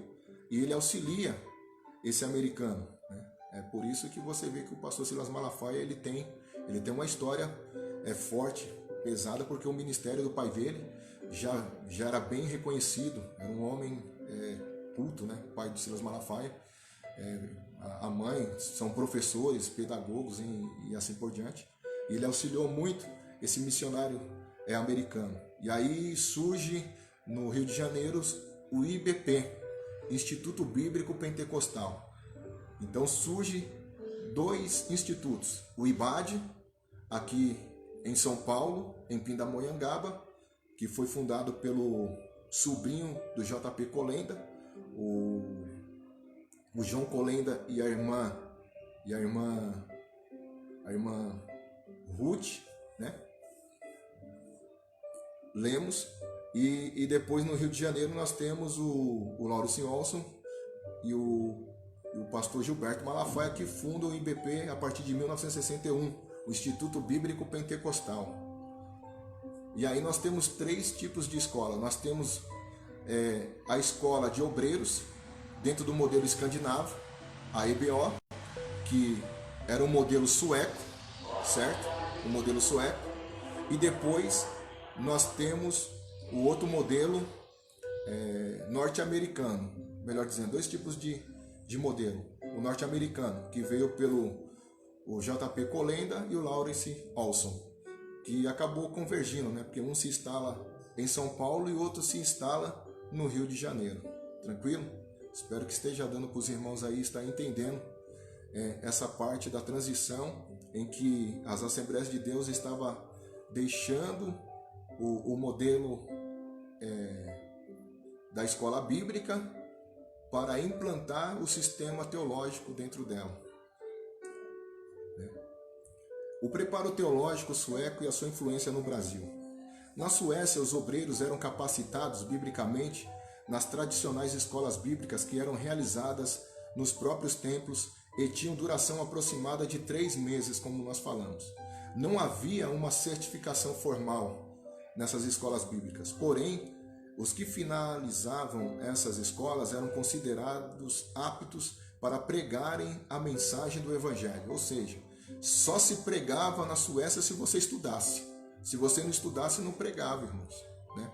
e ele auxilia esse americano, né? É por isso que você vê que o pastor Silas Malafaia ele tem uma história forte, pesada, porque o ministério do pai dele já era bem reconhecido, era um homem culto, né? O pai de Silas Malafaia, a mãe são professores, pedagogos e assim por diante. E ele auxiliou muito esse missionário americano. E aí surge no Rio de Janeiro o IBP, Instituto Bíblico Pentecostal. Então surge 2 institutos, o IBAD, aqui em São Paulo, em Pindamonhangaba, que foi fundado pelo sobrinho do J.P. Colenda, o João Colenda e a irmã Ruth, né? Lemos. E depois no Rio de Janeiro nós temos o Laurice Olson e o pastor Gilberto Malafaia, que fundam o IBP a partir de 1961, o Instituto Bíblico Pentecostal. E aí nós temos 3 tipos de escola. Nós temos a escola de obreiros, dentro do modelo escandinavo, a EBO, que era um modelo sueco, certo? O modelo sueco. E depois nós temos o outro modelo norte-americano, melhor dizendo, dois tipos de modelo. O norte-americano, que veio pelo o J.P. Colenda e o Lawrence Olson, que acabou convergindo, né? Porque um se instala em São Paulo e o outro se instala no Rio de Janeiro. Tranquilo? Espero que esteja dando para os irmãos aí estar entendendo essa parte da transição em que as Assembleias de Deus estavam deixando o modelo da escola bíblica para implantar o sistema teológico dentro dela. O preparo teológico sueco e a sua influência no Brasil. Na Suécia, os obreiros eram capacitados biblicamente nas tradicionais escolas bíblicas que eram realizadas nos próprios templos e tinham duração aproximada de 3 meses, como nós falamos. Não havia uma certificação formal nessas escolas bíblicas, porém, os que finalizavam essas escolas eram considerados aptos para pregarem a mensagem do Evangelho, ou seja, só se pregava na Suécia se você estudasse. Se você não estudasse, não pregava, irmãos, né?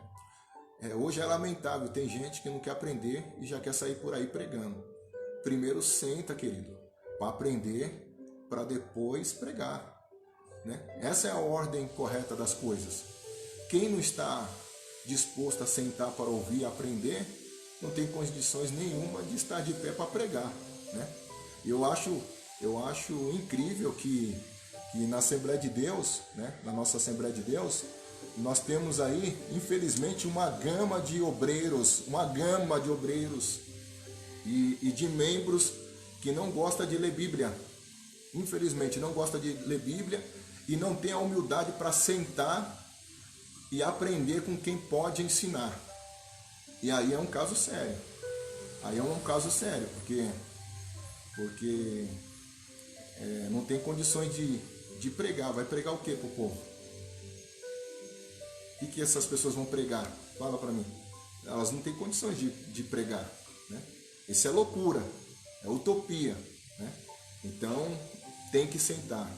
Hoje é lamentável, tem gente que não quer aprender e já quer sair por aí pregando. Primeiro senta, querido, para aprender, para depois pregar, né? Essa é a ordem correta das coisas. Quem não está disposto a sentar para ouvir e aprender, não tem condições nenhuma de estar de pé para pregar, né? Eu acho incrível que na Assembleia de Deus, né, na nossa Assembleia de Deus, nós temos aí, infelizmente, uma gama de obreiros e de membros que não gosta de ler Bíblia. Infelizmente, não gosta de ler Bíblia e não tem a humildade para sentar e aprender com quem pode ensinar. E aí é um caso sério. Porque não tem condições de pregar. Vai pregar o que para o povo? O que essas pessoas vão pregar? Fala para mim. Elas não têm condições de pregar, né? Isso é loucura, é utopia, né? Então tem que sentar,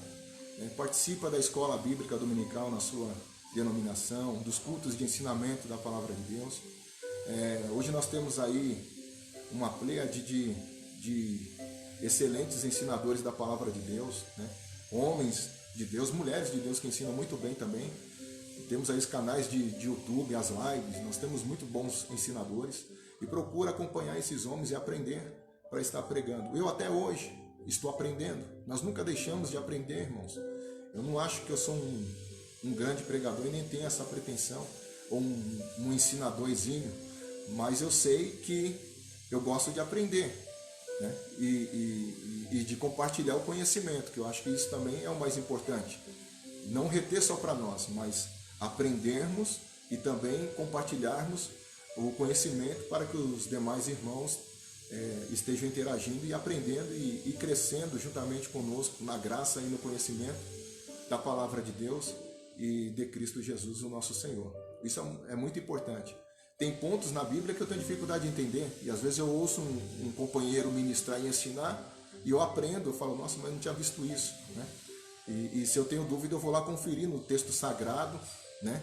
né? Participa da escola bíblica dominical na sua denominação, dos cultos de ensinamento da palavra de Deus. Hoje nós temos aí uma pleiade de excelentes ensinadores da palavra de Deus, né? Homens de Deus, mulheres de Deus que ensinam muito bem também. Temos aí os canais de YouTube, as lives, nós temos muito bons ensinadores e procura acompanhar esses homens e aprender para estar pregando. Eu até hoje estou aprendendo, nós nunca deixamos de aprender, irmãos. Eu não acho que eu sou um grande pregador e nem tenho essa pretensão, ou um ensinadorzinho, mas eu sei que eu gosto de aprender, né? E de compartilhar o conhecimento, que eu acho que isso também é o mais importante. Não reter só para nós, mas aprendermos e também compartilharmos o conhecimento para que os demais irmãos estejam interagindo e aprendendo e crescendo juntamente conosco na graça e no conhecimento da palavra de Deus e de Cristo Jesus, o nosso Senhor. Isso é muito importante. Tem pontos na Bíblia que eu tenho dificuldade de entender e às vezes eu ouço um companheiro ministrar e ensinar e eu aprendo, eu falo, nossa, mas não tinha visto isso, né? E se eu tenho dúvida, eu vou lá conferir no texto sagrado, né,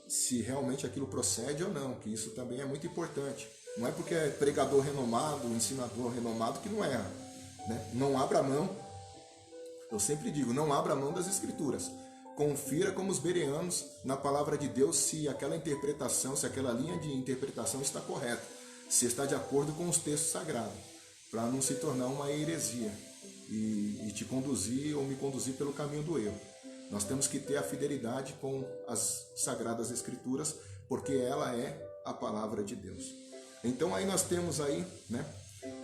se realmente aquilo procede ou não, que isso também é muito importante. Não é porque é pregador renomado, ensinador renomado que não erra, né? Não abra mão, eu sempre digo, não abra mão das Escrituras. Confira como os bereanos na palavra de Deus se aquela interpretação, se aquela linha de interpretação está correta, se está de acordo com os textos sagrados, para não se tornar uma heresia e te conduzir ou me conduzir pelo caminho do erro. Nós temos que ter a fidelidade com as Sagradas Escrituras, porque ela é a palavra de Deus. Então aí nós temos aí, né,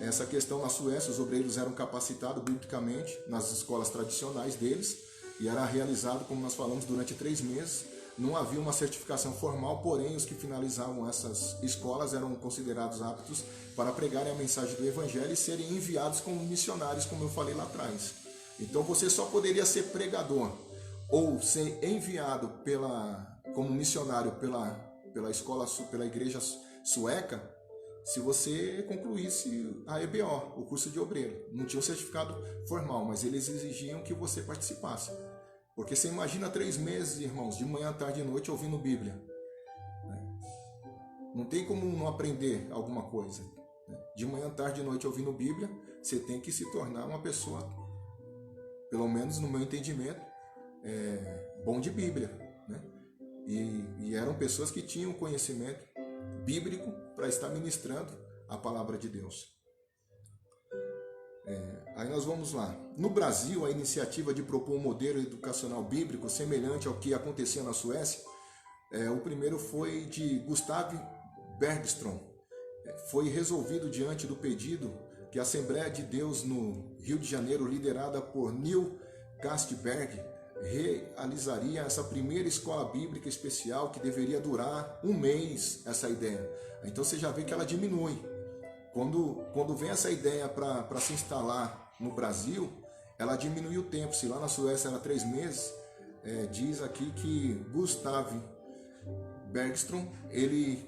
essa questão na Suécia, os obreiros eram capacitados biblicamente nas escolas tradicionais deles, e era realizado, como nós falamos, durante 3 meses. Não havia uma certificação formal, porém os que finalizavam essas escolas eram considerados aptos para pregarem a mensagem do Evangelho e serem enviados como missionários, como eu falei lá atrás. Então você só poderia ser pregador ou ser enviado como missionário pela escola, pela igreja sueca, se você concluísse a EBO, o curso de obreiro. Não tinha um certificado formal, mas eles exigiam que você participasse. Porque você imagina 3 meses, irmãos, de manhã, tarde e noite ouvindo Bíblia. Não tem como não aprender alguma coisa. De manhã, tarde e noite ouvindo Bíblia, você tem que se tornar uma pessoa, pelo menos no meu entendimento, bom de Bíblia, né? E eram pessoas que tinham conhecimento bíblico para estar ministrando a palavra de Deus. Aí nós vamos lá. No Brasil, a iniciativa de propor um modelo educacional bíblico semelhante ao que acontecia na Suécia, o primeiro foi de Gustav Bergström. Foi resolvido diante do pedido que a Assembleia de Deus no Rio de Janeiro, liderada por Neil Castberg, realizaria essa primeira escola bíblica especial que deveria durar um mês, essa ideia. Então você já vê que ela diminui. Quando vem essa ideia para se instalar no Brasil, ela diminui o tempo. Se lá na Suécia era 3 meses, diz aqui que Gustav Bergström, ele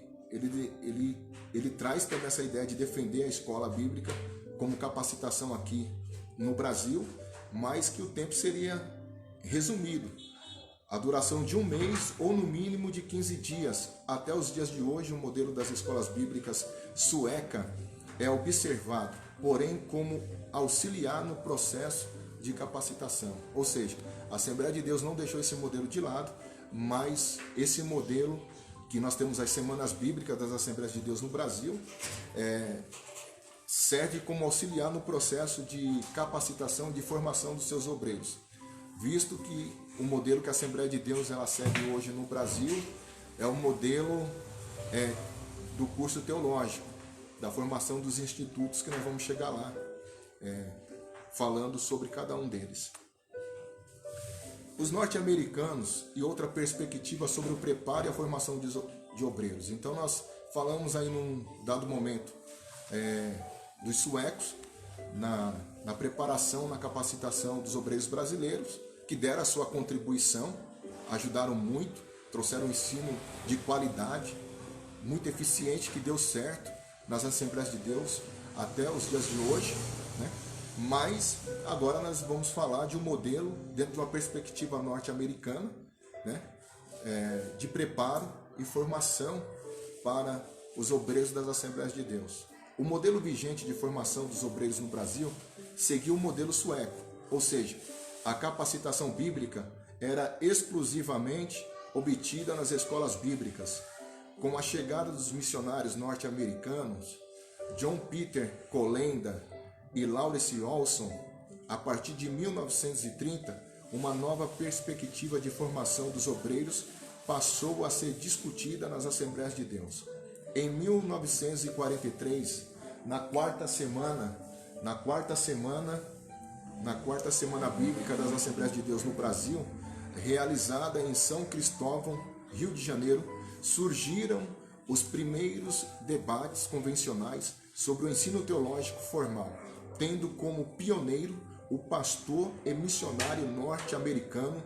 traz também essa ideia de defender a escola bíblica como capacitação aqui no Brasil, mas que o tempo seria resumido. A duração de um mês ou no mínimo de 15 dias. Até os dias de hoje, o modelo das escolas bíblicas sueca é observado, porém como auxiliar no processo de capacitação. Ou seja, a Assembleia de Deus não deixou esse modelo de lado, mas esse modelo que nós temos as semanas bíblicas das Assembleias de Deus no Brasil, serve como auxiliar no processo de capacitação, de formação dos seus obreiros. Visto que o modelo que a Assembleia de Deus ela segue hoje no Brasil é o modelo do curso teológico, da formação dos institutos, que nós vamos chegar lá, falando sobre cada um deles. Os norte-americanos e outra perspectiva sobre o preparo e a formação de obreiros. Então nós falamos aí num dado momento dos suecos, na preparação, na capacitação dos obreiros brasileiros, que deram a sua contribuição, ajudaram muito, trouxeram um ensino de qualidade, muito eficiente, que deu certo nas Assembleias de Deus até os dias de hoje, né? Mas agora nós vamos falar de um modelo dentro de uma perspectiva norte-americana, né? De preparo e formação para os obreiros das Assembleias de Deus. O modelo vigente de formação dos obreiros no Brasil seguiu o modelo sueco, ou seja, a capacitação bíblica era exclusivamente obtida nas escolas bíblicas. Com a chegada dos missionários norte-americanos, John Peter Colenda e Lawrence Olson, a partir de 1930, uma nova perspectiva de formação dos obreiros passou a ser discutida nas Assembleias de Deus. Em 1943, na quarta semana bíblica das Assembleias de Deus no Brasil, realizada em São Cristóvão, Rio de Janeiro, surgiram os primeiros debates convencionais sobre o ensino teológico formal, tendo como pioneiro o pastor e missionário norte-americano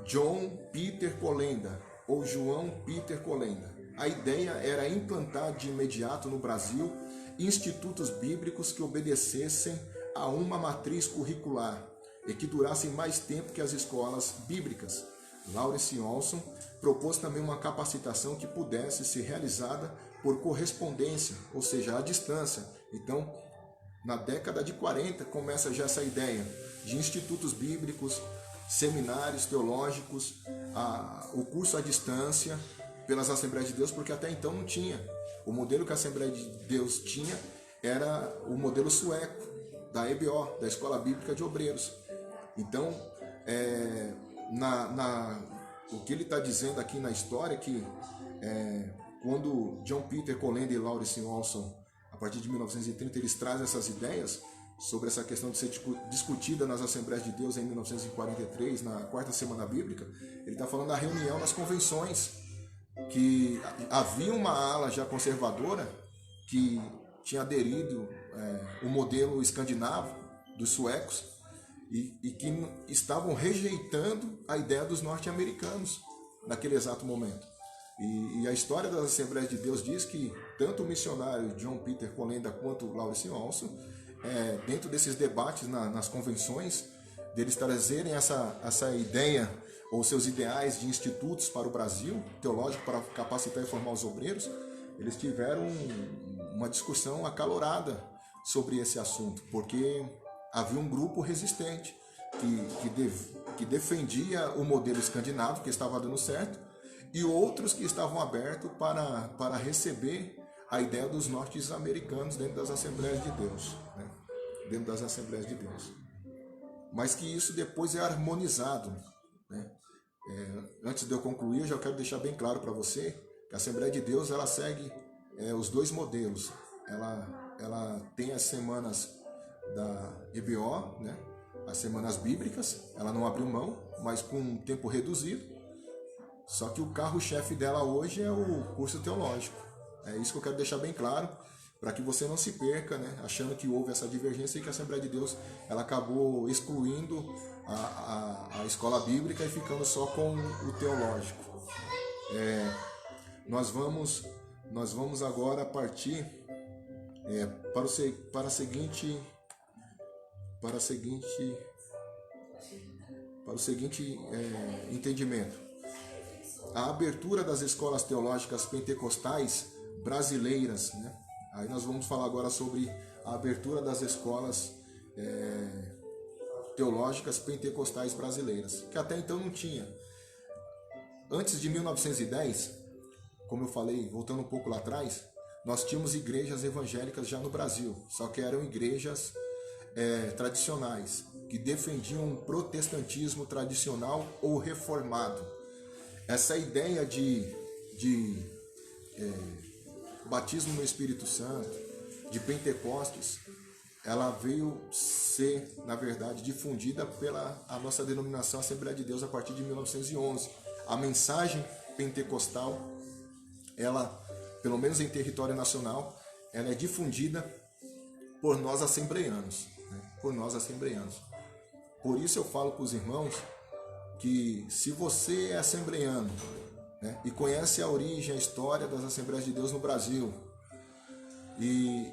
John Peter Colenda, ou João Peter Colenda. A ideia era implantar de imediato no Brasil institutos bíblicos que obedecessem a uma matriz curricular e que durassem mais tempo que as escolas bíblicas. Lawrence Olson propôs também uma capacitação que pudesse ser realizada por correspondência, ou seja, à distância. Então, na década de 40, começa já essa ideia de institutos bíblicos, seminários teológicos, o curso à distância pelas Assembleias de Deus, porque até então não tinha. O modelo que a Assembleia de Deus tinha era o modelo sueco, da EBO, da Escola Bíblica de Obreiros. Então, o que ele está dizendo aqui na história é que quando John Peter Colenda e Lawrence Olson, a partir de 1930, eles trazem essas ideias sobre essa questão de ser discutida nas Assembleias de Deus em 1943, na quarta semana bíblica. Ele está falando da reunião nas convenções, que havia uma ala já conservadora que tinha aderido o modelo escandinavo dos suecos e que estavam rejeitando a ideia dos norte-americanos naquele exato momento. E a história das Assembleias de Deus diz que tanto o missionário John Peter Colenda quanto o Lawrence Olson, dentro desses debates nas convenções, deles trazerem essa ideia ou seus ideais de institutos para o Brasil, teológico, para capacitar e formar os obreiros, eles tiveram uma discussão acalorada sobre esse assunto, porque havia um grupo resistente que defendia o modelo escandinavo, que estava dando certo, e outros que estavam abertos para receber a ideia dos norte-americanos dentro das Assembleias de Deus, né? Dentro das Assembleias de Deus. Mas que isso depois é harmonizado, né? Antes de eu concluir, eu já quero deixar bem claro para você que a Assembleia de Deus ela segue os dois modelos. Ela tem as semanas da EBO, né? As semanas bíblicas, ela não abriu mão, mas com um tempo reduzido. Só que o carro-chefe dela hoje é o curso teológico. É isso que eu quero deixar bem claro, para que você não se perca, né, achando que houve essa divergência e que a Assembleia de Deus ela acabou excluindo a escola bíblica e ficando só com o teológico. Nós vamos agora partir para o seguinte entendimento. A abertura das escolas teológicas pentecostais brasileiras, né? Aí nós vamos falar agora sobre a abertura das escolas teológicas pentecostais brasileiras, que até então não tinha. Antes de 1910, como eu falei, voltando um pouco lá atrás, nós tínhamos igrejas evangélicas já no Brasil, só que eram igrejas tradicionais, que defendiam um protestantismo tradicional ou reformado. Essa ideia de batismo no Espírito Santo, de Pentecostes, ela veio ser, na verdade, difundida pela a nossa denominação Assembleia de Deus a partir de 1911. A mensagem pentecostal, ela, pelo menos em território nacional, ela é difundida por nós assembleianos, né? Por nós assembleianos. Por isso eu falo para os irmãos que se você é assembleiano, né, e conhece a origem, a história das Assembleias de Deus no Brasil, e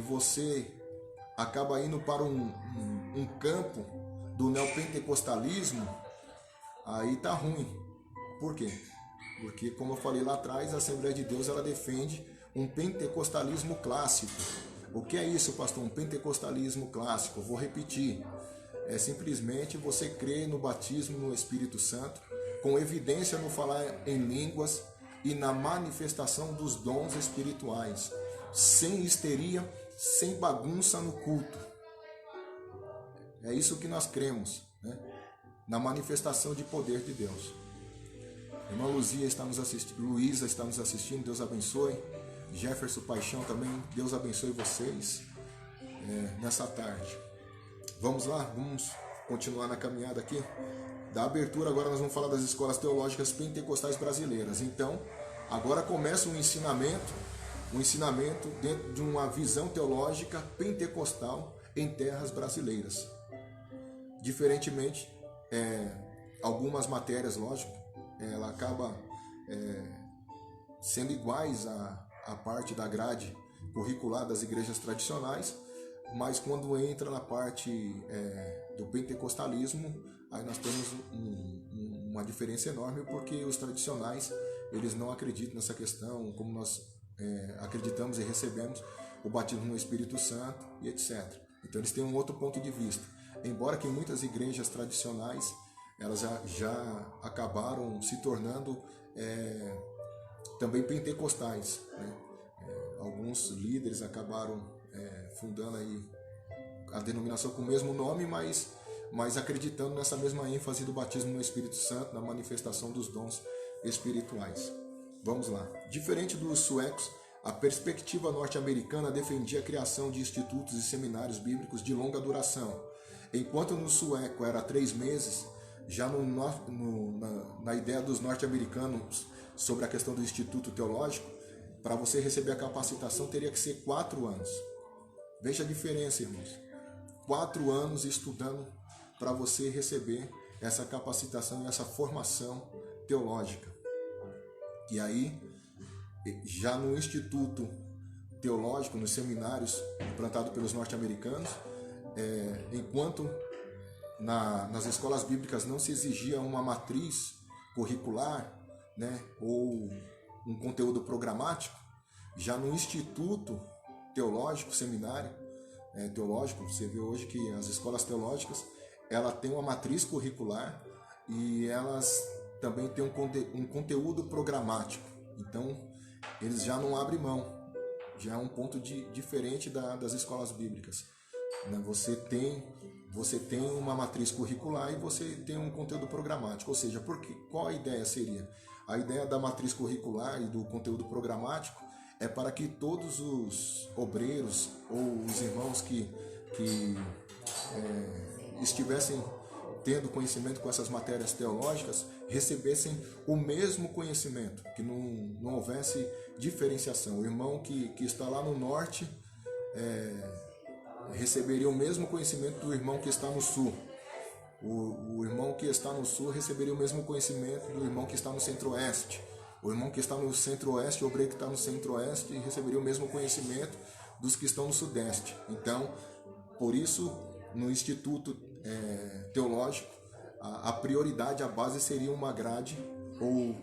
você acaba indo para um campo do neopentecostalismo, aí tá ruim. Por quê? Porque, como eu falei lá atrás, a Assembleia de Deus ela defende um pentecostalismo clássico. O que é isso, pastor? Um pentecostalismo clássico. Vou repetir. É simplesmente você crer no batismo no Espírito Santo, com evidência no falar em línguas e na manifestação dos dons espirituais, sem histeria, sem bagunça no culto. É isso que nós cremos, né? Na manifestação de poder de Deus. Irmã Luísa está nos assistindo, Deus abençoe. Jefferson Paixão também, Deus abençoe vocês nessa tarde. Vamos lá, vamos continuar na caminhada aqui. Da abertura, agora nós vamos falar das escolas teológicas pentecostais brasileiras. Então, agora começa um ensinamento dentro de uma visão teológica pentecostal em terras brasileiras. Diferentemente, algumas matérias, lógico, ela acaba sendo iguais à parte da grade curricular das igrejas tradicionais, mas quando entra na parte do pentecostalismo, aí nós temos uma diferença enorme, porque os tradicionais eles não acreditam nessa questão, como nós acreditamos e recebemos o batismo no Espírito Santo e etc. Então eles têm um outro ponto de vista. Embora que muitas igrejas tradicionais elas já acabaram se tornando também pentecostais, né? Alguns líderes acabaram fundando aí a denominação com o mesmo nome, mas acreditando nessa mesma ênfase do batismo no Espírito Santo, na manifestação dos dons espirituais. Vamos lá. Diferente dos suecos, a perspectiva norte-americana defendia a criação de institutos e seminários bíblicos de longa duração. Enquanto no sueco era 3 meses, já na ideia dos norte-americanos sobre a questão do instituto teológico, para você receber a capacitação teria que ser 4 anos. Veja a diferença, irmãos. 4 anos estudando para você receber essa capacitação e essa formação teológica. E aí, já no instituto teológico, nos seminários implantados pelos norte-americanos, enquanto nas escolas bíblicas não se exigia uma matriz curricular, né, ou um conteúdo programático, Já no Instituto Teológico, Seminário Teológico, você vê hoje que as escolas teológicas, ela tem uma matriz curricular e elas também têm um conteúdo programático. Então, eles já não abrem mão, já é um ponto diferente das escolas bíblicas. Você tem uma matriz curricular e você tem um conteúdo programático, ou seja, qual a ideia seria? A ideia da matriz curricular e do conteúdo programático é para que todos os obreiros ou os irmãos que estivessem tendo conhecimento com essas matérias teológicas, recebessem o mesmo conhecimento, que não houvesse diferenciação. O irmão que está lá no norte receberia o mesmo conhecimento do irmão que está no sul. O irmão que está no sul receberia o mesmo conhecimento do irmão que está no centro-oeste. O irmão que está no centro-oeste, o obreiro que está no centro-oeste, receberia o mesmo conhecimento dos que estão no sudeste. Então, por isso, no Instituto Teológico, a prioridade, a base seria uma grade ou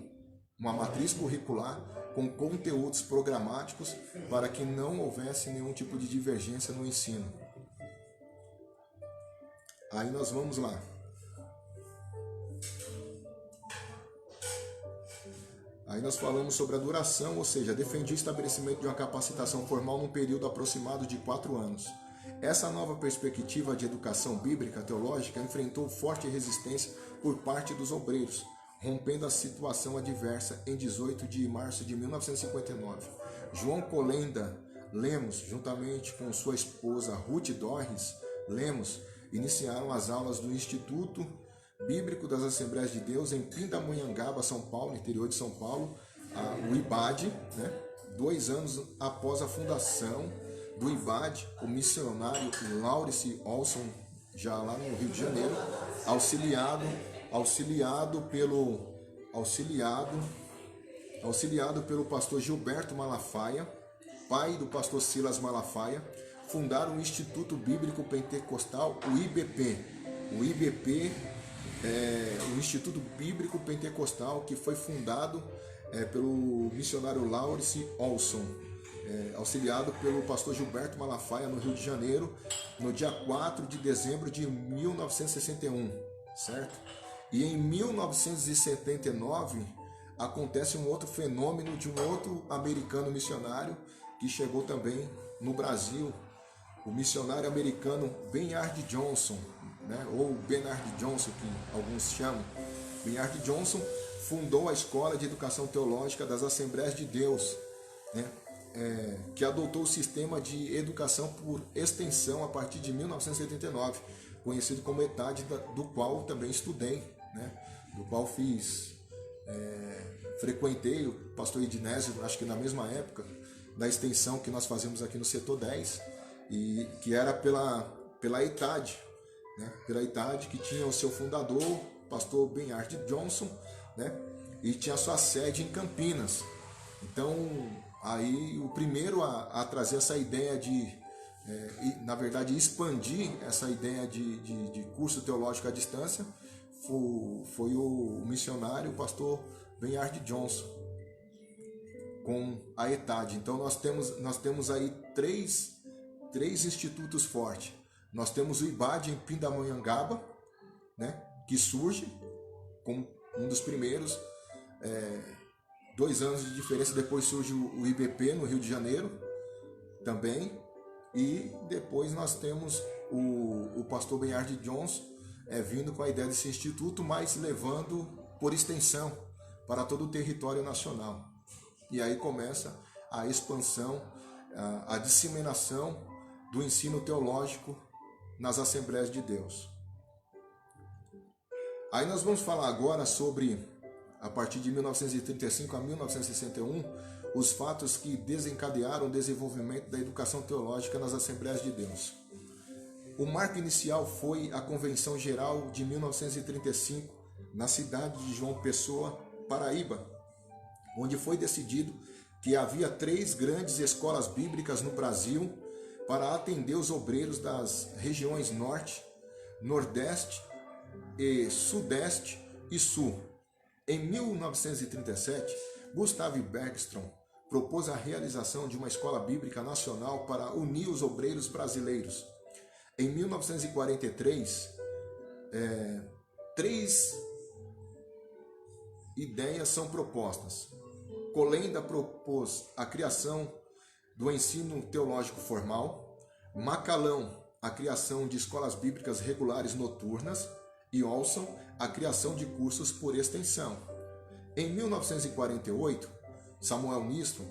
uma matriz curricular com conteúdos programáticos para que não houvesse nenhum tipo de divergência no ensino. Aí nós vamos lá. Aí nós falamos sobre a duração, ou seja, defendi o estabelecimento de uma capacitação formal num período aproximado de 4 anos. Essa nova perspectiva de educação bíblica teológica enfrentou forte resistência por parte dos obreiros, rompendo a situação adversa em 18 de março de 1959. João Colenda Lemos, juntamente com sua esposa Ruth Dorris Lemos, iniciaram as aulas do Instituto Bíblico das Assembleias de Deus em Pindamonhangaba, São Paulo, interior de São Paulo, o IBAD, 2 anos após a fundação do IBAD, o missionário Laurice Olson, já lá no Rio de Janeiro, auxiliado pelo pastor Gilberto Malafaia, pai do pastor Silas Malafaia, fundaram o Instituto Bíblico Pentecostal, o IBP. O IBP o Instituto Bíblico Pentecostal, que foi fundado pelo missionário Laurice Olson, auxiliado pelo pastor Gilberto Malafaia, no Rio de Janeiro, no dia 4 de dezembro de 1961, certo? E em 1979 acontece um outro fenômeno de um outro americano missionário que chegou também no Brasil, o missionário americano Benhard Johnson, ou Bernard Johnson, que alguns chamam. Benhard Johnson fundou a Escola de Educação Teológica das Assembleias de Deus, que adotou o sistema de educação por extensão a partir de 1979, conhecido como ETAD, do qual também estudei, do qual frequentei o pastor Ednésio, acho que na mesma época da extensão que nós fazemos aqui no setor 10, e que era pela ETAD, pela ETAD, que tinha o seu fundador, pastor Benhard Johnson, e tinha sua sede em Campinas. Então, aí o primeiro a trazer essa ideia na verdade, expandir essa ideia de curso teológico à distância foi o missionário, o pastor Benhard Johnson, com a ETAD. Então, nós temos aí três institutos fortes. Nós temos o IBAD em Pindamonhangaba, que surge como um dos primeiros, 2 anos de diferença depois surge o IBP no Rio de Janeiro também, e depois nós temos o pastor Benhard Johnson vindo com a ideia desse instituto, mas levando por extensão para todo o território nacional. E aí começa a expansão, a disseminação do ensino teológico nas Assembleias de Deus. Aí nós vamos falar agora sobre, a partir de 1935 a 1961, os fatos que desencadearam o desenvolvimento da educação teológica nas Assembleias de Deus. O marco inicial foi a Convenção Geral de 1935, na cidade de João Pessoa, Paraíba, onde foi decidido que havia 3 grandes escolas bíblicas no Brasil para atender os obreiros das regiões Norte, Nordeste e Sudeste e Sul. Em 1937, Gustav Bergstrom propôs a realização de uma escola bíblica nacional para unir os obreiros brasileiros. Em 1943, três ideias são propostas. Colenda propôs a criação do ensino teológico formal, Macalão a criação de escolas bíblicas regulares noturnas e Olson a criação de cursos por extensão. Em 1948,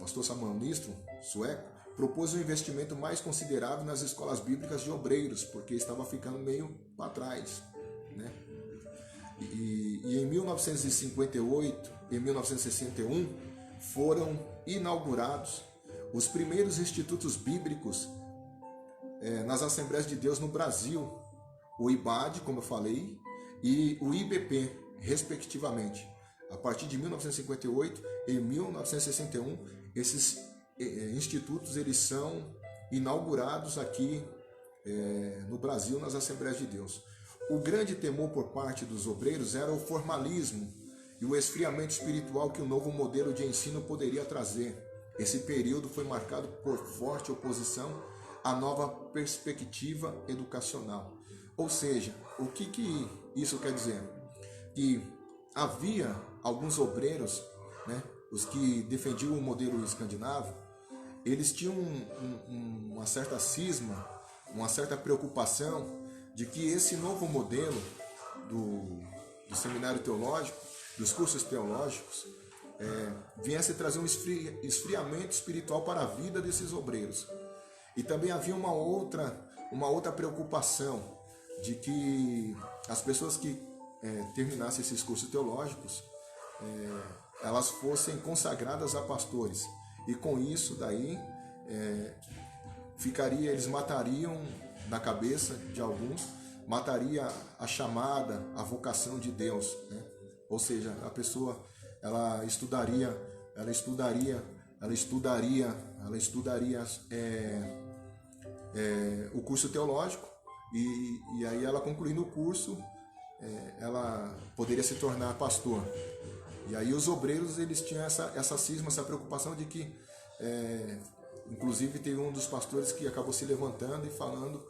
pastor Samuel Nistro, sueco, propôs um investimento mais considerável nas escolas bíblicas de obreiros, porque estava ficando meio para trás, né? E em 1958 e 1961 foram inaugurados os primeiros institutos bíblicos nas Assembleias de Deus no Brasil, o IBAD, como eu falei, e o IBP, respectivamente. A partir de 1958 e 1961, esses institutos eles são inaugurados aqui no Brasil, nas Assembleias de Deus. O grande temor por parte dos obreiros era o formalismo e o esfriamento espiritual que o novo modelo de ensino poderia trazer. Esse período foi marcado por forte oposição à nova perspectiva educacional. Ou seja, o que isso quer dizer? Que havia alguns obreiros, né, os que defendiam o modelo escandinavo, eles tinham uma certa cisma, uma certa preocupação de que esse novo modelo do seminário teológico, dos cursos teológicos, viesse trazer um esfriamento espiritual para a vida desses obreiros. E também havia uma outra preocupação de que as pessoas que terminassem esses cursos teológicos, elas fossem consagradas a pastores. E com isso daí, eles matariam na cabeça de alguns, mataria a chamada, a vocação de Deus, né? Ou seja, a pessoa ela estudaria o curso teológico e aí ela concluindo o curso, ela poderia se tornar pastor. E aí os obreiros eles tinham essa cisma, essa preocupação de que, inclusive teve um dos pastores que acabou se levantando e falando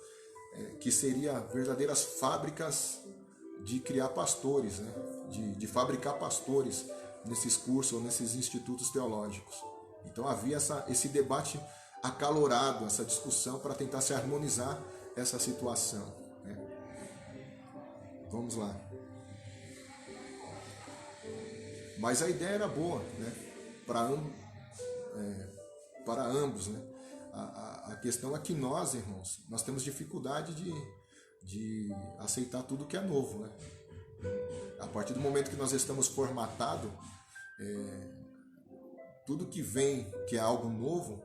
que seria verdadeiras fábricas de criar pastores, né? de fabricar pastores nesses cursos ou nesses institutos teológicos. Então havia esse debate acalorado, essa discussão para tentar se harmonizar essa situação, né? Vamos lá. Mas a ideia era boa, né? Para ambos, né? A questão é que nós, irmãos, nós temos dificuldade de aceitar tudo que é novo, né? A partir do momento que nós estamos formatados, tudo que vem, que é algo novo,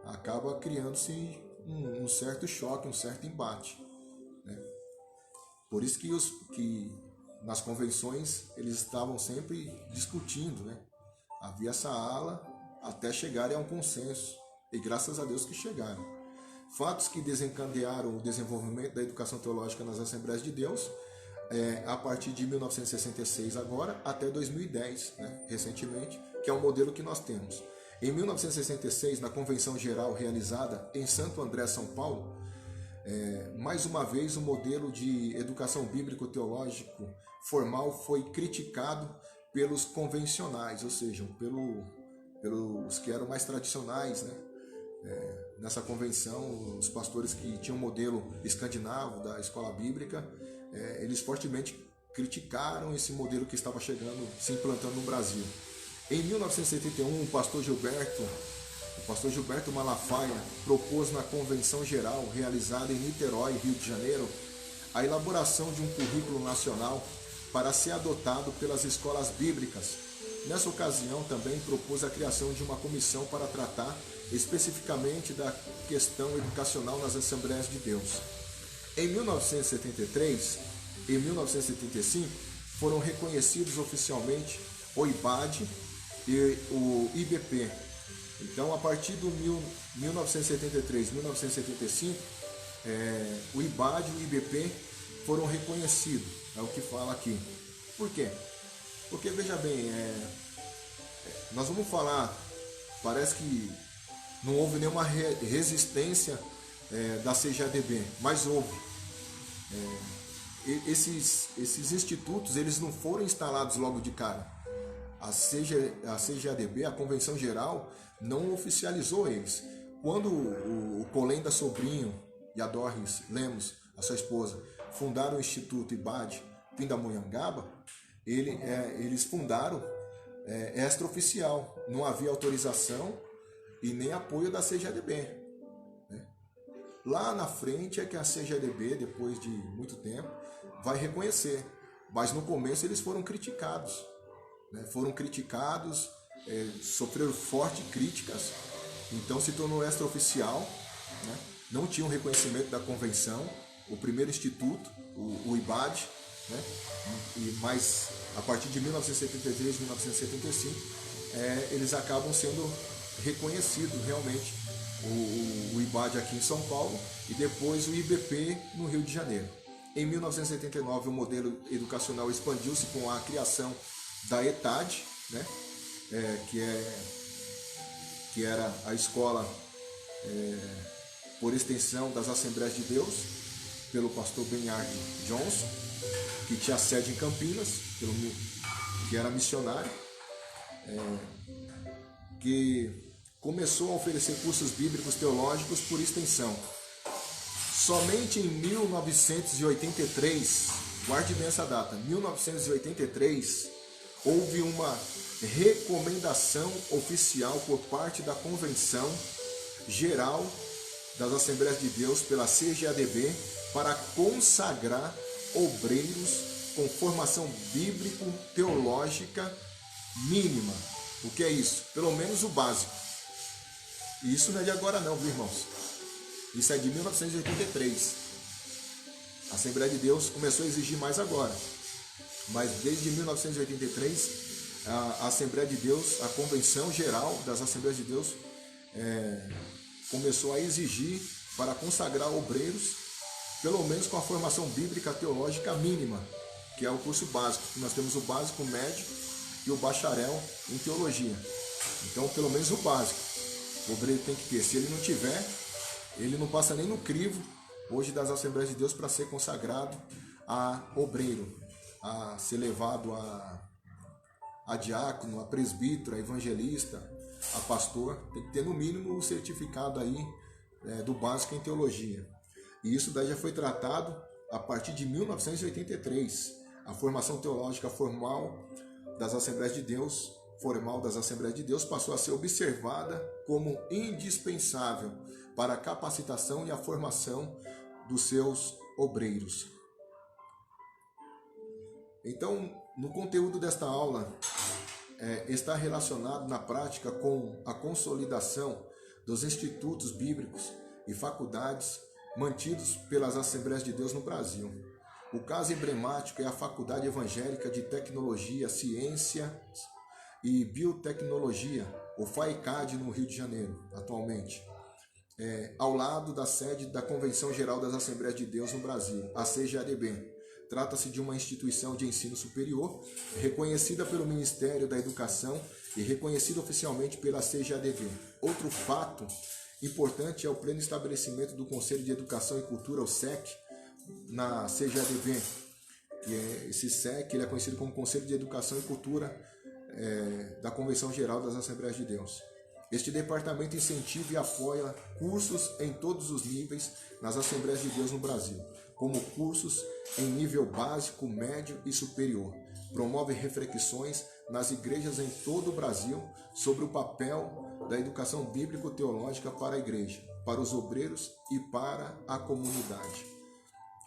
acaba criando-se um certo choque, um certo embate, né? Por isso que nas convenções eles estavam sempre discutindo, né? Havia essa ala até chegarem a um consenso, e graças a Deus que chegaram. Fatos que desencadearam o desenvolvimento da educação teológica nas Assembleias de Deus, a partir de 1966 agora até 2010, né, recentemente, que é o modelo que nós temos. Em 1966, na Convenção Geral realizada em Santo André, São Paulo, mais uma vez o modelo de educação bíblico-teológico formal foi criticado pelos convencionais, ou seja, pelos que eram mais tradicionais, né? Nessa convenção, os pastores que tinham um modelo escandinavo da escola bíblica, eles fortemente criticaram esse modelo que estava chegando, se implantando no Brasil. Em 1971, o pastor Gilberto Malafaia propôs na Convenção Geral, realizada em Niterói, Rio de Janeiro, a elaboração de um currículo nacional para ser adotado pelas escolas bíblicas. Nessa ocasião, também propôs a criação de uma comissão para tratar especificamente da questão educacional nas Assembleias de Deus. Em 1973 e 1975, foram reconhecidos oficialmente o IBAD e o IBP. Então, a partir de 1973 e 1975, o IBAD e o IBP foram reconhecidos, é o que fala aqui. Por quê? Porque, veja bem, nós vamos falar Parece que não houve nenhuma resistência da CGADB, mas houve. Esses institutos, eles não foram instalados logo de cara. A CGADB, a Convenção Geral, não oficializou eles. Quando o Colenda Sobrinho e a Doris Lemos, a sua esposa, fundaram o Instituto IBAD Pindamonhangaba, eles fundaram extraoficial. Não havia autorização e nem apoio da CGADB. Né? Lá na frente é que a CGADB, depois de muito tempo, vai reconhecer. Mas no começo eles foram criticados. Né? Foram criticados, sofreram fortes críticas, então se tornou extraoficial, né? Não tinha um reconhecimento da convenção, o primeiro instituto, o IBAD, né? Mas a partir de 1973, 1975, eles acabam sendo reconhecidos realmente, o IBAD aqui em São Paulo e depois o IBP no Rio de Janeiro. Em 1979, o modelo educacional expandiu-se com a criação da ETAD, né? Que era a escola por extensão das Assembleias de Deus, pelo pastor Benhard Johnson, que tinha sede em Campinas, que era missionário, que começou a oferecer cursos bíblicos teológicos por extensão. Somente em 1983, guarde bem essa data, 1983, houve uma recomendação oficial por parte da Convenção Geral das Assembleias de Deus pela CGADB para consagrar obreiros com formação bíblico-teológica mínima. O que é isso? Pelo menos o básico. E isso não é de agora não, viu, irmãos? Isso é de 1983. A Assembleia de Deus começou a exigir mais agora. Mas desde 1983, a Assembleia de Deus, a Convenção Geral das Assembleias de Deus, começou a exigir para consagrar obreiros, pelo menos com a formação bíblica teológica mínima, que é o curso básico. Nós temos o básico, o médio e o bacharel em teologia. Então, pelo menos o básico, o obreiro tem que ter. Se ele não tiver, ele não passa nem no crivo, hoje, das Assembleias de Deus para ser consagrado a obreiro, a ser levado a diácono, a presbítero, a evangelista, a pastor. Tem que ter no mínimo o certificado aí do básico em teologia. E isso daí já foi tratado a partir de 1983. A formação teológica formal das Assembleias de Deus, passou a ser observada como indispensável para a capacitação e a formação dos seus obreiros. Então, no conteúdo desta aula, está relacionado na prática com a consolidação dos institutos bíblicos e faculdades mantidos pelas Assembleias de Deus no Brasil. O caso emblemático é a Faculdade Evangélica de Tecnologia, Ciência e Biotecnologia, o FAECAD, no Rio de Janeiro, atualmente. Ao lado da sede da Convenção Geral das Assembleias de Deus no Brasil, a CGADB. Trata-se de uma instituição de ensino superior, reconhecida pelo Ministério da Educação e reconhecida oficialmente pela CGADB. Outro fato importante é o pleno estabelecimento do Conselho de Educação e Cultura, o SEC, na CGADB. Esse SEC ele é conhecido como Conselho de Educação e Cultura da Convenção Geral das Assembleias de Deus. Este departamento incentiva e apoia cursos em todos os níveis nas Assembleias de Deus no Brasil, como cursos em nível básico, médio e superior. Promove reflexões nas igrejas em todo o Brasil sobre o papel da educação bíblico-teológica para a igreja, para os obreiros e para a comunidade.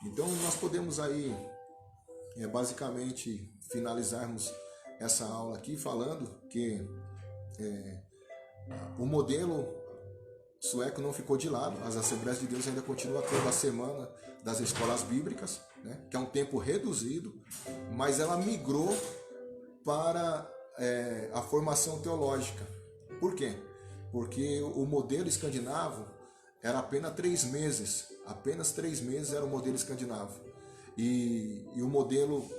Então nós podemos aí basicamente finalizarmos essa aula aqui falando que o modelo sueco não ficou de lado. As Assembleias de Deus ainda continuam tendo a Semana das Escolas Bíblicas, né, que é um tempo reduzido, mas ela migrou para a formação teológica. Por quê? Porque o modelo escandinavo era apenas 3 meses. Apenas 3 meses era o modelo escandinavo. E o modelo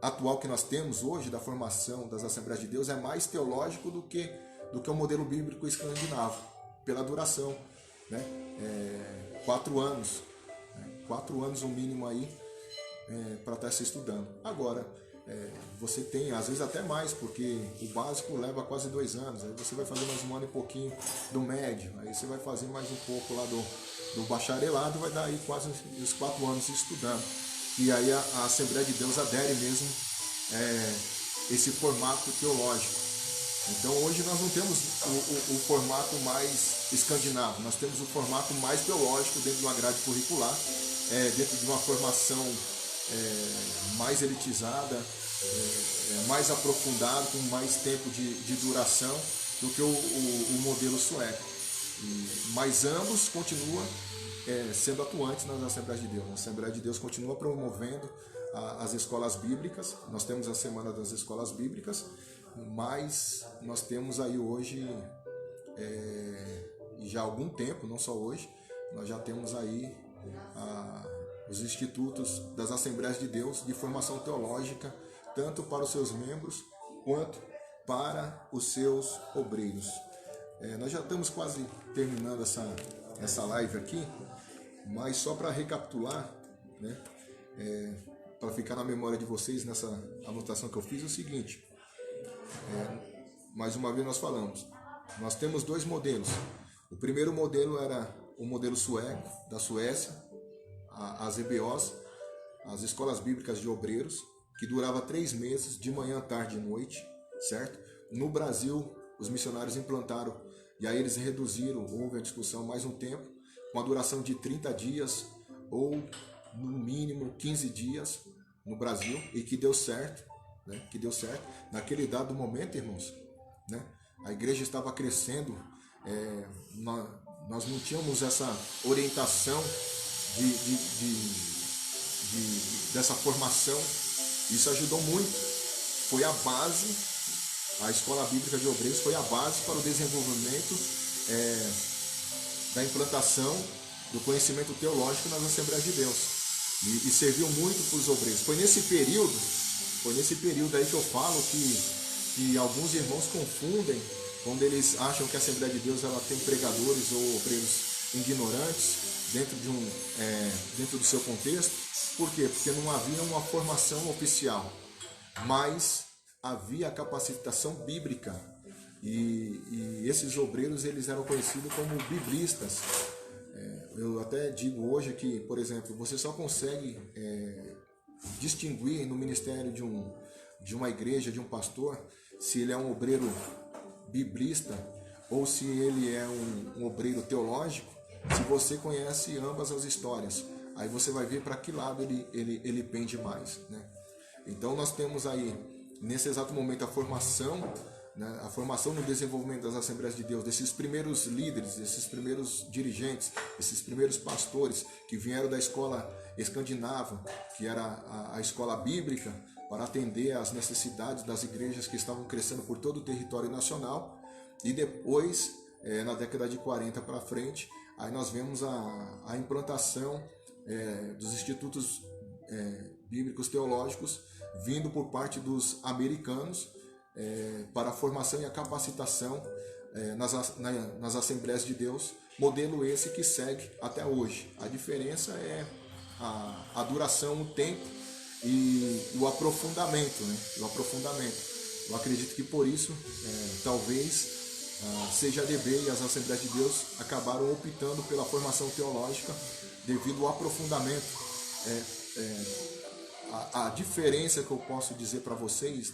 atual que nós temos hoje da formação das Assembleias de Deus é mais teológico do que do que o modelo bíblico escandinavo, pela duração, né? 4 anos, 4 anos o mínimo aí para estar se estudando. Agora, você tem, às vezes até mais, porque o básico leva quase 2 anos, aí você vai fazer mais 1 ano e pouquinho do médio, aí você vai fazer mais um pouco lá do bacharelado, vai dar aí quase os 4 anos estudando. E aí a Assembleia de Deus adere mesmo esse formato teológico. Então hoje nós não temos o formato mais escandinavo, nós temos o formato mais teológico dentro de uma grade curricular, dentro de uma formação mais elitizada, mais aprofundada, com mais tempo de duração do que o modelo sueco. Mas ambos continuam sendo atuantes nas Assembleias de Deus. A Assembleia de Deus continua promovendo as escolas bíblicas. Nós temos a Semana das Escolas Bíblicas, mas nós temos aí hoje, já há algum tempo, não só hoje, nós já temos aí os institutos das Assembleias de Deus de formação teológica, tanto para os seus membros quanto para os seus obreiros. Nós já estamos quase terminando essa live aqui, mas só para recapitular, né, para ficar na memória de vocês nessa anotação que eu fiz, é o seguinte: mais uma vez nós falamos, nós temos 2 modelos. O primeiro modelo era o modelo sueco, da Suécia, as EBOs, as Escolas Bíblicas de Obreiros, que durava 3 meses, de manhã, tarde e noite, certo? No Brasil, os missionários implantaram, e aí eles reduziram, houve a discussão, mais um tempo, com a duração de 30 dias, ou no mínimo 15 dias no Brasil, e que deu certo, né? Que deu certo. Naquele dado momento, irmãos, né? A igreja estava crescendo, nós não tínhamos essa orientação dessa formação. Isso ajudou muito. Foi a base, a Escola Bíblica de Obreiros foi a base para o desenvolvimento da implantação do conhecimento teológico nas Assembleias de Deus. E serviu muito para os obreiros. Foi nesse período aí que eu falo que alguns irmãos confundem quando eles acham que a Assembleia de Deus ela tem pregadores ou obreiros ignorantes dentro do seu contexto. Por quê? Porque não havia uma formação oficial, mas havia capacitação bíblica. E esses obreiros eles eram conhecidos como biblistas. Eu até digo hoje que, por exemplo, você só consegue distinguir no ministério de uma igreja, de um pastor, se ele é um obreiro biblista ou se ele é um obreiro teológico, se você conhece ambas as histórias. Aí você vai ver para que lado ele pende mais, né? Então nós temos aí, nesse exato momento, a formação, né, a formação no desenvolvimento das Assembleias de Deus, desses primeiros líderes, desses primeiros dirigentes, esses primeiros pastores que vieram da escola escandinava, que era a escola bíblica, para atender às necessidades das igrejas que estavam crescendo por todo o território nacional. E depois, na década de 40 para frente, aí nós vemos a implantação dos institutos bíblicos teológicos vindo por parte dos americanos para a formação e a capacitação nas Assembleias de Deus, modelo esse que segue até hoje. A diferença é a duração, o tempo e o aprofundamento, né? O aprofundamento. Eu acredito que por isso, talvez, seja a ADB e as Assembleias de Deus acabaram optando pela formação teológica devido ao aprofundamento. A diferença que eu posso dizer para vocês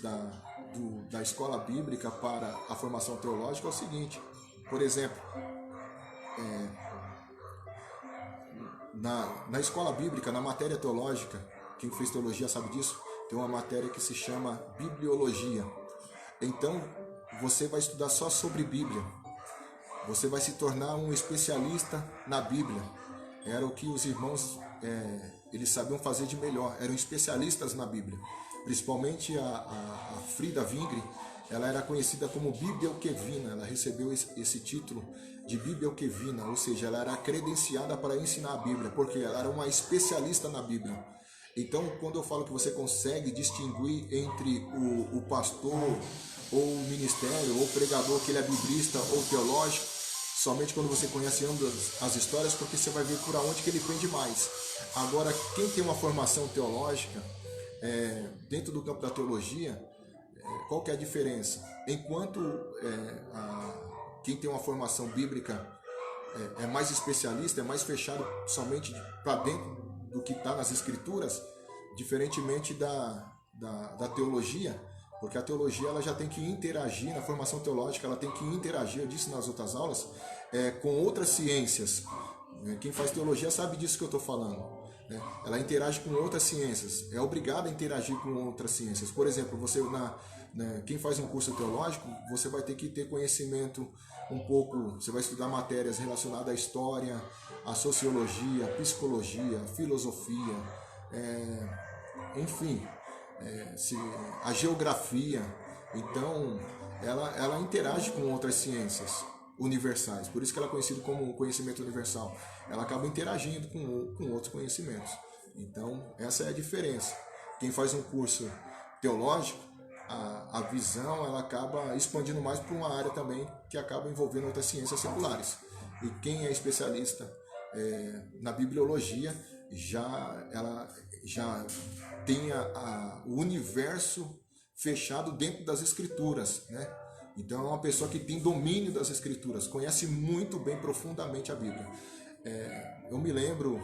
da escola bíblica para a formação teológica é o seguinte: por exemplo, na escola bíblica, na matéria teológica, quem fez teologia sabe disso, tem uma matéria que se chama bibliologia. Então, você vai estudar só sobre Bíblia. Você vai se tornar um especialista na Bíblia. Era o que os irmãos eles sabiam fazer de melhor. Eram especialistas na Bíblia. Principalmente a Frida Wingre, ela era conhecida como Bibelkevina. Ela recebeu esse título de Bibelkevina, ou seja, ela era credenciada para ensinar a Bíblia, porque ela era uma especialista na Bíblia. Então, quando eu falo que você consegue distinguir entre o pastor ou ministério, ou pregador que ele é biblista ou teológico, somente quando você conhece ambas as histórias, porque você vai ver por onde que ele pende mais. Agora, quem tem uma formação teológica, dentro do campo da teologia, qual que é a diferença? Enquanto quem tem uma formação bíblica é mais especialista, é mais fechado somente para dentro do que está nas escrituras, diferentemente da teologia, porque a teologia ela já tem que interagir, na formação teológica ela tem que interagir, eu disse nas outras aulas, com outras ciências. Quem faz teologia sabe disso que eu estou falando. Ela interage com outras ciências, é obrigada a interagir com outras ciências. Por exemplo, você quem faz um curso teológico, você vai ter que ter conhecimento um pouco, você vai estudar matérias relacionadas à história, à sociologia, à psicologia, à filosofia, enfim, a geografia. Então, ela interage com outras ciências universais, por isso que ela é conhecida como conhecimento universal. Ela acaba interagindo com outros conhecimentos. Então, essa é a diferença. Quem faz um curso teológico, a visão ela acaba expandindo mais para uma área também que acaba envolvendo outras ciências seculares. E quem é especialista na bibliologia ela já tem o universo fechado dentro das escrituras, né? Então é uma pessoa que tem domínio das escrituras, conhece muito bem, profundamente a Bíblia. Eu me lembro,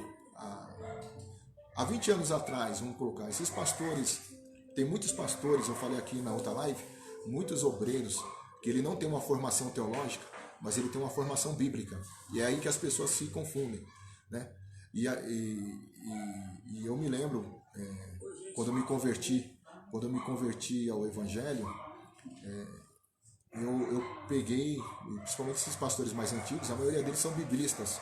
há 20 anos atrás, vamos colocar, esses pastores, tem muitos pastores, eu falei aqui na outra live, muitos obreiros, que ele não tem uma formação teológica, mas ele tem uma formação bíblica. E é aí que as pessoas se confundem, né? E eu me lembro, quando eu me converti ao Evangelho, eu peguei, principalmente esses pastores mais antigos, a maioria deles são biblistas,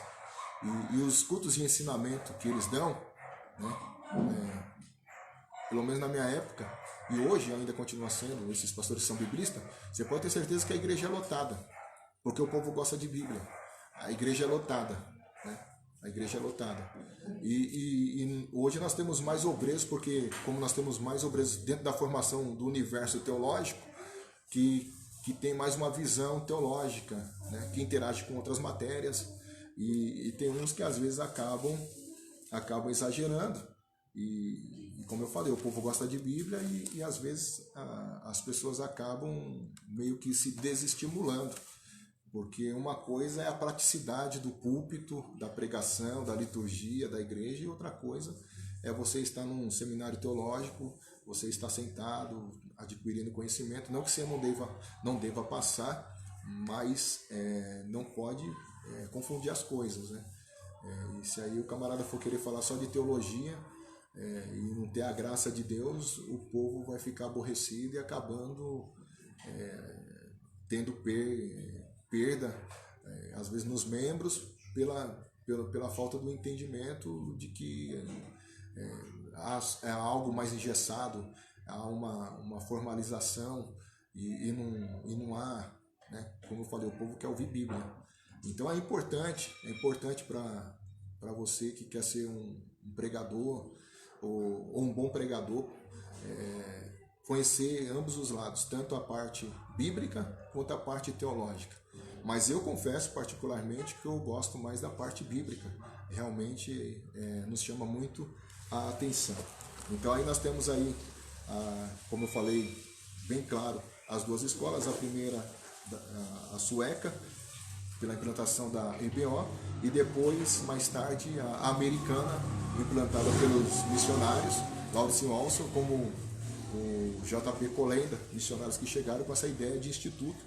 e os cultos de ensinamento que eles dão, né, pelo menos na minha época, e hoje ainda continua sendo, esses pastores são biblistas, você pode ter certeza que a igreja é lotada, porque o povo gosta de Bíblia. A igreja é lotada, né? A igreja é lotada. E hoje nós temos mais obreiros, porque como nós temos mais obreiros dentro da formação do universo teológico, que tem mais uma visão teológica, né? Que interage com outras matérias, e tem uns que às vezes acabam exagerando. E como eu falei, o povo gosta de Bíblia e às vezes as pessoas acabam meio que se desestimulando, porque uma coisa é a praticidade do púlpito, da pregação, da liturgia, da igreja, e outra coisa é você estar num seminário teológico, você está sentado, adquirindo conhecimento, não que você não deva passar, mas não pode confundir as coisas, né? E se aí o camarada for querer falar só de teologia e não ter a graça de Deus, o povo vai ficar aborrecido e acabando tendo perda, às vezes nos membros, pela falta do entendimento de que há algo mais engessado, há uma formalização e não há, né? Como eu falei, o povo quer ouvir Bíblia. Então é importante para você que quer ser um pregador ou um bom pregador, conhecer ambos os lados, tanto a parte bíblica quanto a parte teológica. Mas eu confesso particularmente que eu gosto mais da parte bíblica, realmente nos chama muito a atenção. Então aí nós temos aí, como eu falei bem claro, as duas escolas, a primeira a sueca, pela implantação da EBO, e depois, mais tarde, a americana, implantada pelos missionários, Lawrence Olson, como o J.P. Colenda, missionários que chegaram com essa ideia de instituto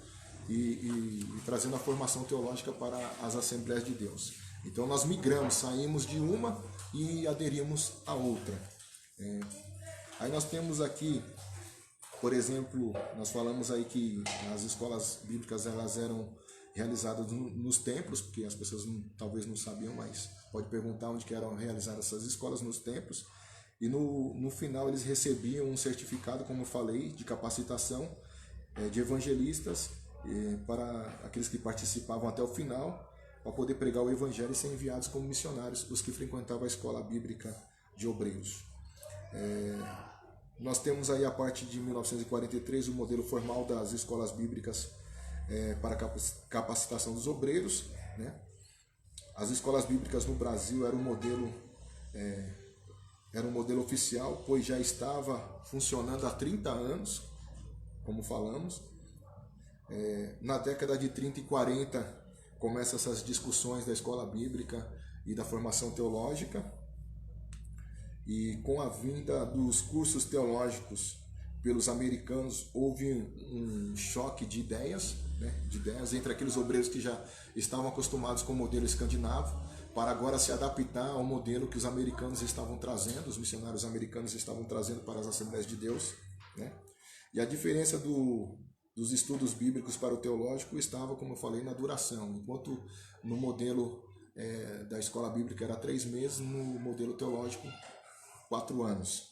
e trazendo a formação teológica para as Assembleias de Deus. Então nós migramos, saímos de uma e aderimos à outra. Aí nós temos aqui, por exemplo, nós falamos aí que as escolas bíblicas elas eram realizadas nos templos, porque as pessoas talvez não sabiam, mas pode perguntar onde que eram realizadas essas escolas, nos templos. E no final eles recebiam um certificado, como eu falei, de capacitação de evangelistas para aqueles que participavam até o final, para poder pregar o evangelho e ser enviados como missionários, os que frequentavam a escola bíblica de obreiros. Nós temos aí a partir de 1943 o modelo formal das escolas bíblicas para capacitação dos obreiros, né? As escolas bíblicas no Brasil era um modelo oficial, pois já estava funcionando há 30 anos, como falamos. Na década de 30 e 40 começam essas discussões da escola bíblica e da formação teológica, e com a vinda dos cursos teológicos pelos americanos houve um choque de ideias, né, entre aqueles obreiros que já estavam acostumados com o modelo escandinavo, para agora se adaptar ao modelo que os americanos estavam trazendo, os missionários americanos estavam trazendo para as Assembleias de Deus, né? E a diferença dos estudos bíblicos para o teológico estava, como eu falei, na duração. Enquanto no modelo da escola bíblica era 3 meses, no modelo teológico 4 anos.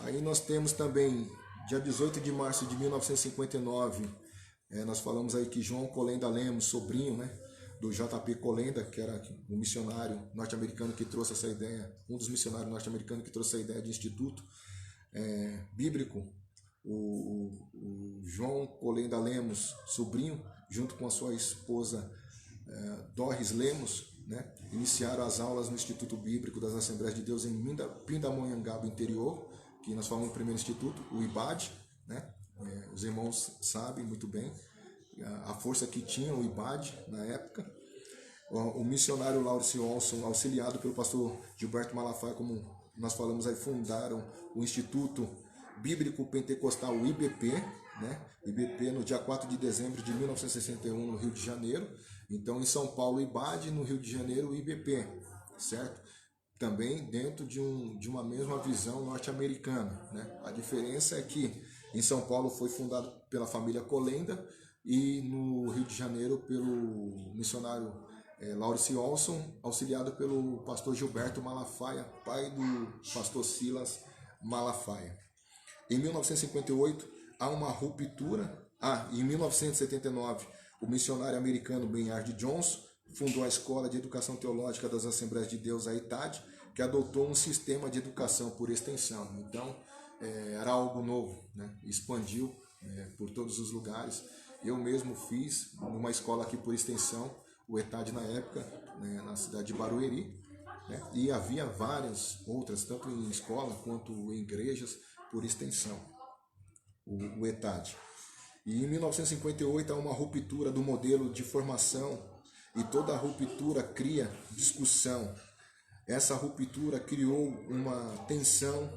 Aí nós temos também, dia 18 de março de 1959, nós falamos aí que João Colenda Lemos, sobrinho, né, do J.P. Colenda, que era um missionário norte-americano que trouxe essa ideia, um dos missionários norte-americanos que trouxe essa ideia de instituto bíblico. O João Colenda Lemos, sobrinho, junto com a sua esposa Doris Lemos, né, iniciaram as aulas no Instituto Bíblico das Assembleias de Deus em Pindamonhangaba interior, que nós falamos no primeiro instituto, o IBAD, né? Os irmãos sabem muito bem a força que tinha o IBAD na época. O missionário Laurice Olson, auxiliado pelo pastor Gilberto Malafaia, como nós falamos aí, fundaram o Instituto Bíblico Pentecostal, o IBP, né? IBP no dia 4 de dezembro de 1961 no Rio de Janeiro. Então em São Paulo o IBAD, no Rio de Janeiro o IBP, certo? Também dentro de uma mesma visão norte-americana, né? A diferença é que em São Paulo foi fundado pela família Colenda e no Rio de Janeiro pelo missionário Laurice Olson, auxiliado pelo pastor Gilberto Malafaia, pai do pastor Silas Malafaia. Em 1958 há uma ruptura. Em 1979 o missionário americano Benhard Johnson fundou a Escola de Educação Teológica das Assembleias de Deus, a ETAD, que adotou um sistema de educação por extensão. Então, era algo novo, né? Expandiu por todos os lugares. Eu mesmo fiz numa escola aqui por extensão, o ETAD na época, né, na cidade de Barueri, né? E havia várias outras, tanto em escola quanto em igrejas, por extensão, o ETAD. E em 1958 há uma ruptura do modelo de formação, e toda ruptura cria discussão. Essa ruptura criou uma tensão,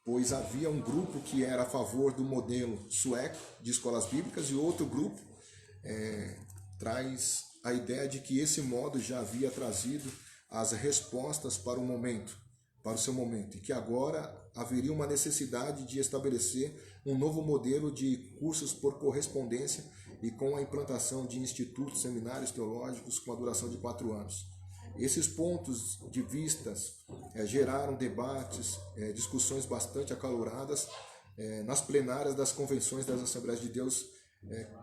pois havia um grupo que era a favor do modelo sueco de escolas bíblicas e outro grupo traz a ideia de que esse modo já havia trazido as respostas para o seu momento, e que agora haveria uma necessidade de estabelecer um novo modelo de cursos por correspondência e com a implantação de institutos, seminários teológicos com a duração de 4 anos. Esses pontos de vistas geraram debates, discussões bastante acaloradas nas plenárias das convenções das Assembleias de Deus,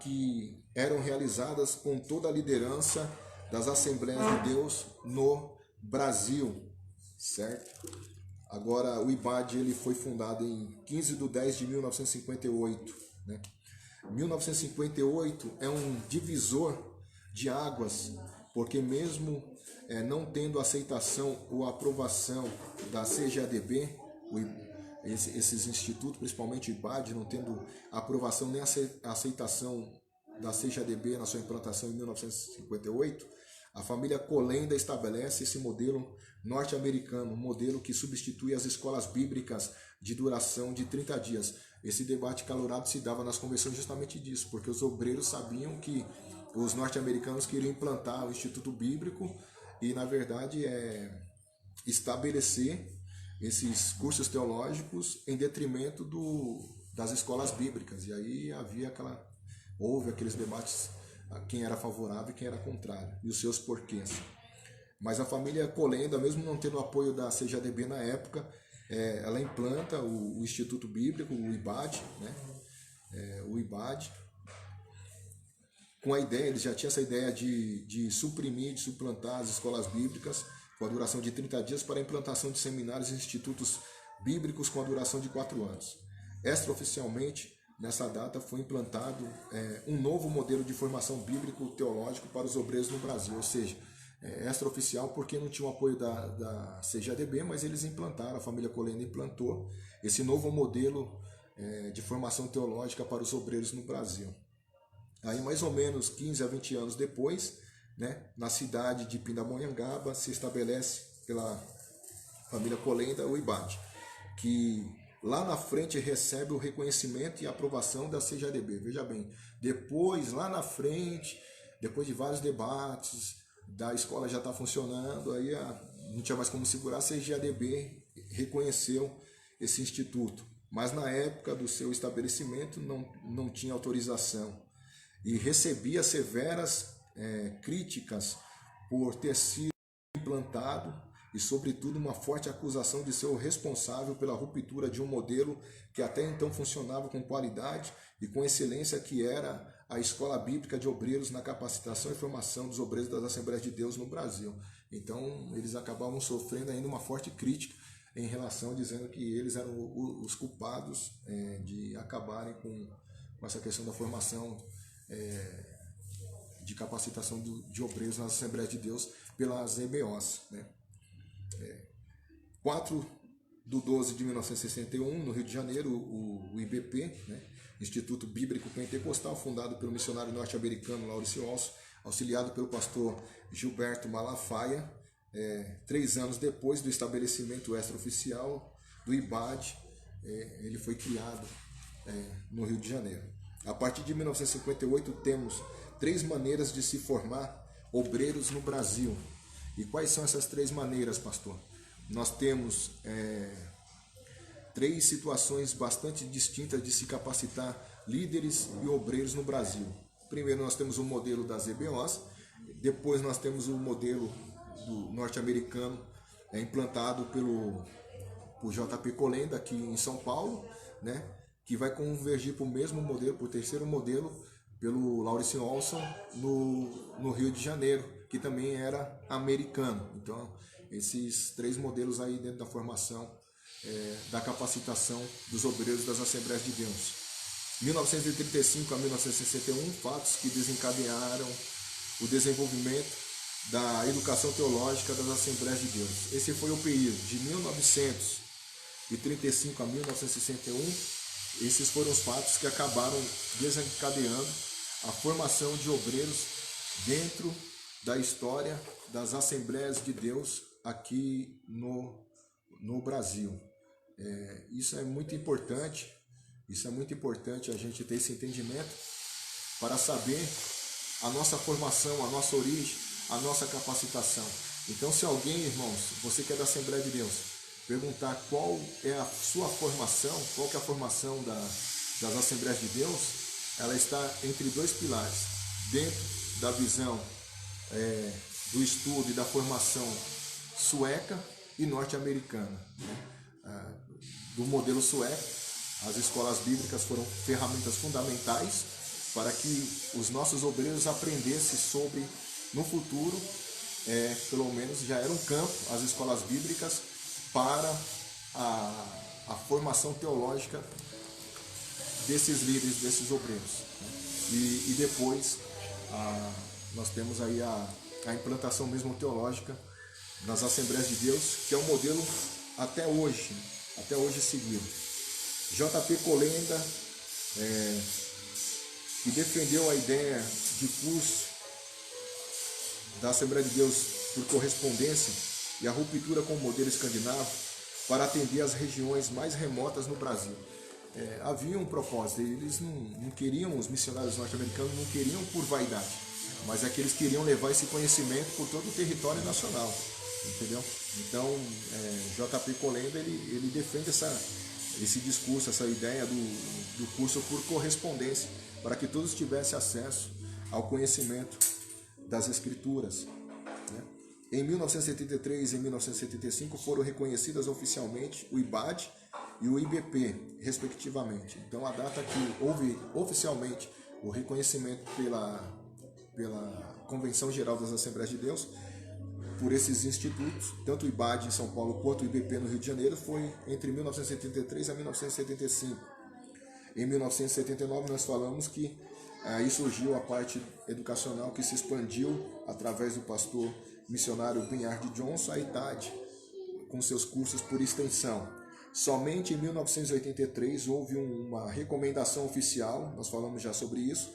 que eram realizadas com toda a liderança das Assembleias de Deus no Brasil, certo? Agora, o IBAD ele foi fundado em 15 de 10 de 1958, né? 1958 é um divisor de águas, porque mesmo não tendo aceitação ou aprovação da CGADB, esses institutos, principalmente o IBAD, não tendo aprovação nem aceitação da CGADB na sua implantação em 1958, a família Colenda estabelece esse modelo norte-americano, um modelo que substitui as escolas bíblicas de duração de 30 dias. Esse debate calorado se dava nas convenções justamente disso, porque os obreiros sabiam que os norte-americanos queriam implantar o Instituto Bíblico e, na verdade, estabelecer esses cursos teológicos em detrimento das escolas bíblicas. E aí houve aqueles debates, quem era favorável e quem era contrário, e os seus porquês. Mas a família Colenda, mesmo não tendo apoio da CGADB na época, ela implanta o Instituto Bíblico, o IBAD, né? O IBAD, com a ideia, eles já tinham essa ideia de suprimir, de suplantar as escolas bíblicas, com a duração de 30 dias, para a implantação de seminários e institutos bíblicos com a duração de 4 anos. Extraoficialmente, nessa data foi implantado um novo modelo de formação bíblico-teológico para os obreiros no Brasil, ou seja, extraoficial porque não tinha o apoio da CGADB, mas eles implantaram, a família Colenda implantou esse novo modelo de formação teológica para os obreiros no Brasil. Aí mais ou menos 15 a 20 anos depois, né, na cidade de Pindamonhangaba se estabelece pela família Colenda o IBAD, que lá na frente recebe o reconhecimento e aprovação da CGADB. Veja bem, depois, lá na frente, depois de vários debates, da escola já está funcionando, aí não tinha mais como segurar, a CGADB reconheceu esse instituto. Mas na época do seu estabelecimento não tinha autorização e recebia severas críticas por ter sido implantado e, sobretudo, uma forte acusação de ser o responsável pela ruptura de um modelo que até então funcionava com qualidade e com excelência, que era a Escola Bíblica de Obreiros na capacitação e formação dos obreiros das Assembleias de Deus no Brasil. Então, eles acabavam sofrendo ainda uma forte crítica em relação, dizendo que eles eram os culpados de acabarem com essa questão da formação de capacitação de obreiros nas Assembleias de Deus pelas EBOs, né? 4/12/1961, no Rio de Janeiro, o IBP, né? Instituto Bíblico Pentecostal, fundado pelo missionário norte-americano Laurice Olson, auxiliado pelo pastor Gilberto Malafaia, 3 anos depois do estabelecimento extraoficial do IBAD, ele foi criado no Rio de Janeiro. A partir de 1958 temos 3 maneiras de se formar obreiros no Brasil. E quais são essas 3 maneiras, pastor? Nós temos 3 situações bastante distintas de se capacitar líderes e obreiros no Brasil. Primeiro nós temos o modelo das EBOs, depois nós temos o modelo do norte-americano implantado por JP Colenda aqui em São Paulo, né, que vai convergir para o mesmo modelo, para o terceiro modelo, pelo Laurice Olson no Rio de Janeiro, que também era americano. Então, esses 3 modelos aí dentro da formação da capacitação dos obreiros das Assembleias de Deus. 1935 a 1961, fatos que desencadearam o desenvolvimento da educação teológica das Assembleias de Deus. Esse foi o período de 1935 a 1961. Esses foram os fatos que acabaram desencadeando a formação de obreiros dentro da história das Assembleias de Deus aqui no Brasil. Isso é muito importante a gente ter esse entendimento para saber a nossa formação, a nossa origem, a nossa capacitação. Então, se alguém, irmãos, você que é da Assembleia de Deus, perguntar qual é a sua formação, qual que é a formação das Assembleias de Deus, ela está entre 2 pilares, dentro da visão do estudo e da formação sueca e norte-americana. Do modelo sueco, as escolas bíblicas foram ferramentas fundamentais para que os nossos obreiros aprendessem sobre, no futuro, pelo menos já era um campo, as escolas bíblicas, para a formação teológica desses líderes, desses obreiros. E depois nós temos aí a implantação mesmo teológica nas Assembleias de Deus, que é um modelo até hoje seguido. JP Colenda, que defendeu a ideia de curso da Assembleia de Deus por correspondência e a ruptura com o modelo escandinavo para atender as regiões mais remotas no Brasil. Havia um propósito, eles não queriam, os missionários norte-americanos não queriam por vaidade, mas é que eles queriam levar esse conhecimento por todo o território nacional, entendeu? Então, JP Colenda, ele defende esse discurso, essa ideia do curso por correspondência, para que todos tivessem acesso ao conhecimento das Escrituras, né? Em 1973 e 1975 foram reconhecidas oficialmente o IBAD e o IBP, respectivamente. Então, a data que houve oficialmente o reconhecimento pela Convenção Geral das Assembleias de Deus por esses institutos, tanto o IBAD em São Paulo quanto o IBP no Rio de Janeiro, foi entre 1973 a 1975. Em 1979 nós falamos que aí surgiu a parte educacional que se expandiu através do pastor missionário Benhard Johnson, a ITAD, com seus cursos por extensão. Somente em 1983 houve uma recomendação oficial, nós falamos já sobre isso,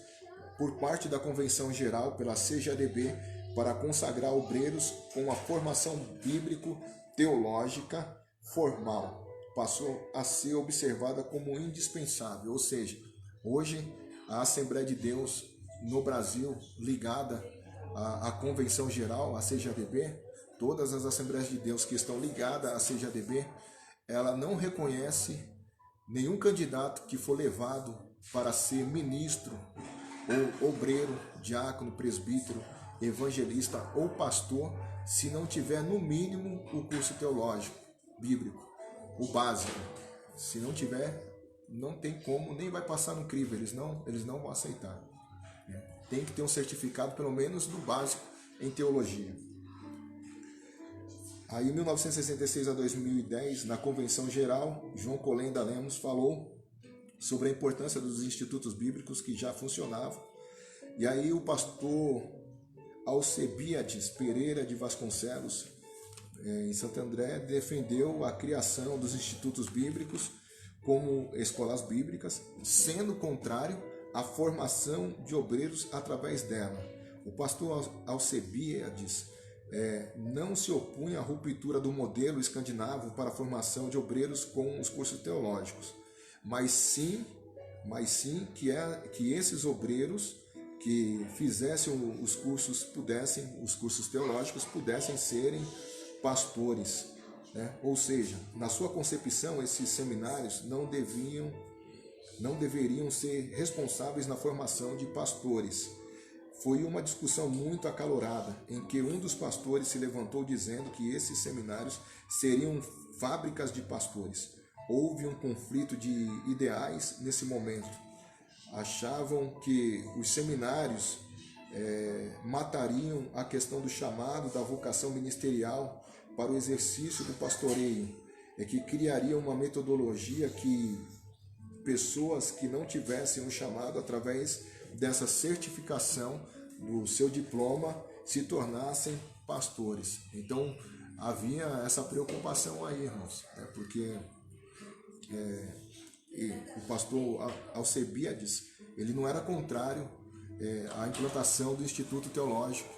por parte da Convenção Geral, pela CGADB, para consagrar obreiros com a formação bíblico-teológica formal. Passou a ser observada como indispensável, ou seja, hoje a Assembleia de Deus no Brasil, ligada à Convenção Geral, à CGADB, todas as Assembleias de Deus que estão ligadas à CGADB, ela não reconhece nenhum candidato que for levado para ser ministro, ou obreiro, diácono, presbítero, evangelista ou pastor, se não tiver no mínimo o curso teológico, bíblico, o básico. Se não tiver, não tem como, nem vai passar no crivo, eles não vão aceitar. Tem que ter um certificado, pelo menos do básico, em teologia. Aí, em 1966 a 2010, na Convenção Geral, João Colenda Lemos falou sobre a importância dos institutos bíblicos que já funcionavam. E aí o pastor Alcebiades Pereira de Vasconcelos, em Santo André, defendeu a criação dos institutos bíblicos como escolas bíblicas, sendo contrário à formação de obreiros através dela. O pastor Alcebiades não se opunha à ruptura do modelo escandinavo para a formação de obreiros com os cursos teológicos, mas sim que esses obreiros que fizessem os cursos teológicos pudessem serem pastores, né? Ou seja, na sua concepção, esses seminários não deveriam ser responsáveis na formação de pastores. Foi uma discussão muito acalorada, em que um dos pastores se levantou dizendo que esses seminários seriam fábricas de pastores. Houve um conflito de ideais nesse momento. Achavam que os seminários matariam a questão do chamado, da vocação ministerial para o exercício do pastoreio, que criaria uma metodologia que pessoas que não tivessem um chamado, através dessa certificação do seu diploma, se tornassem pastores. Então havia essa preocupação aí, irmãos, porque o pastor Alcebiades, ele não era contrário à implantação do Instituto Teológico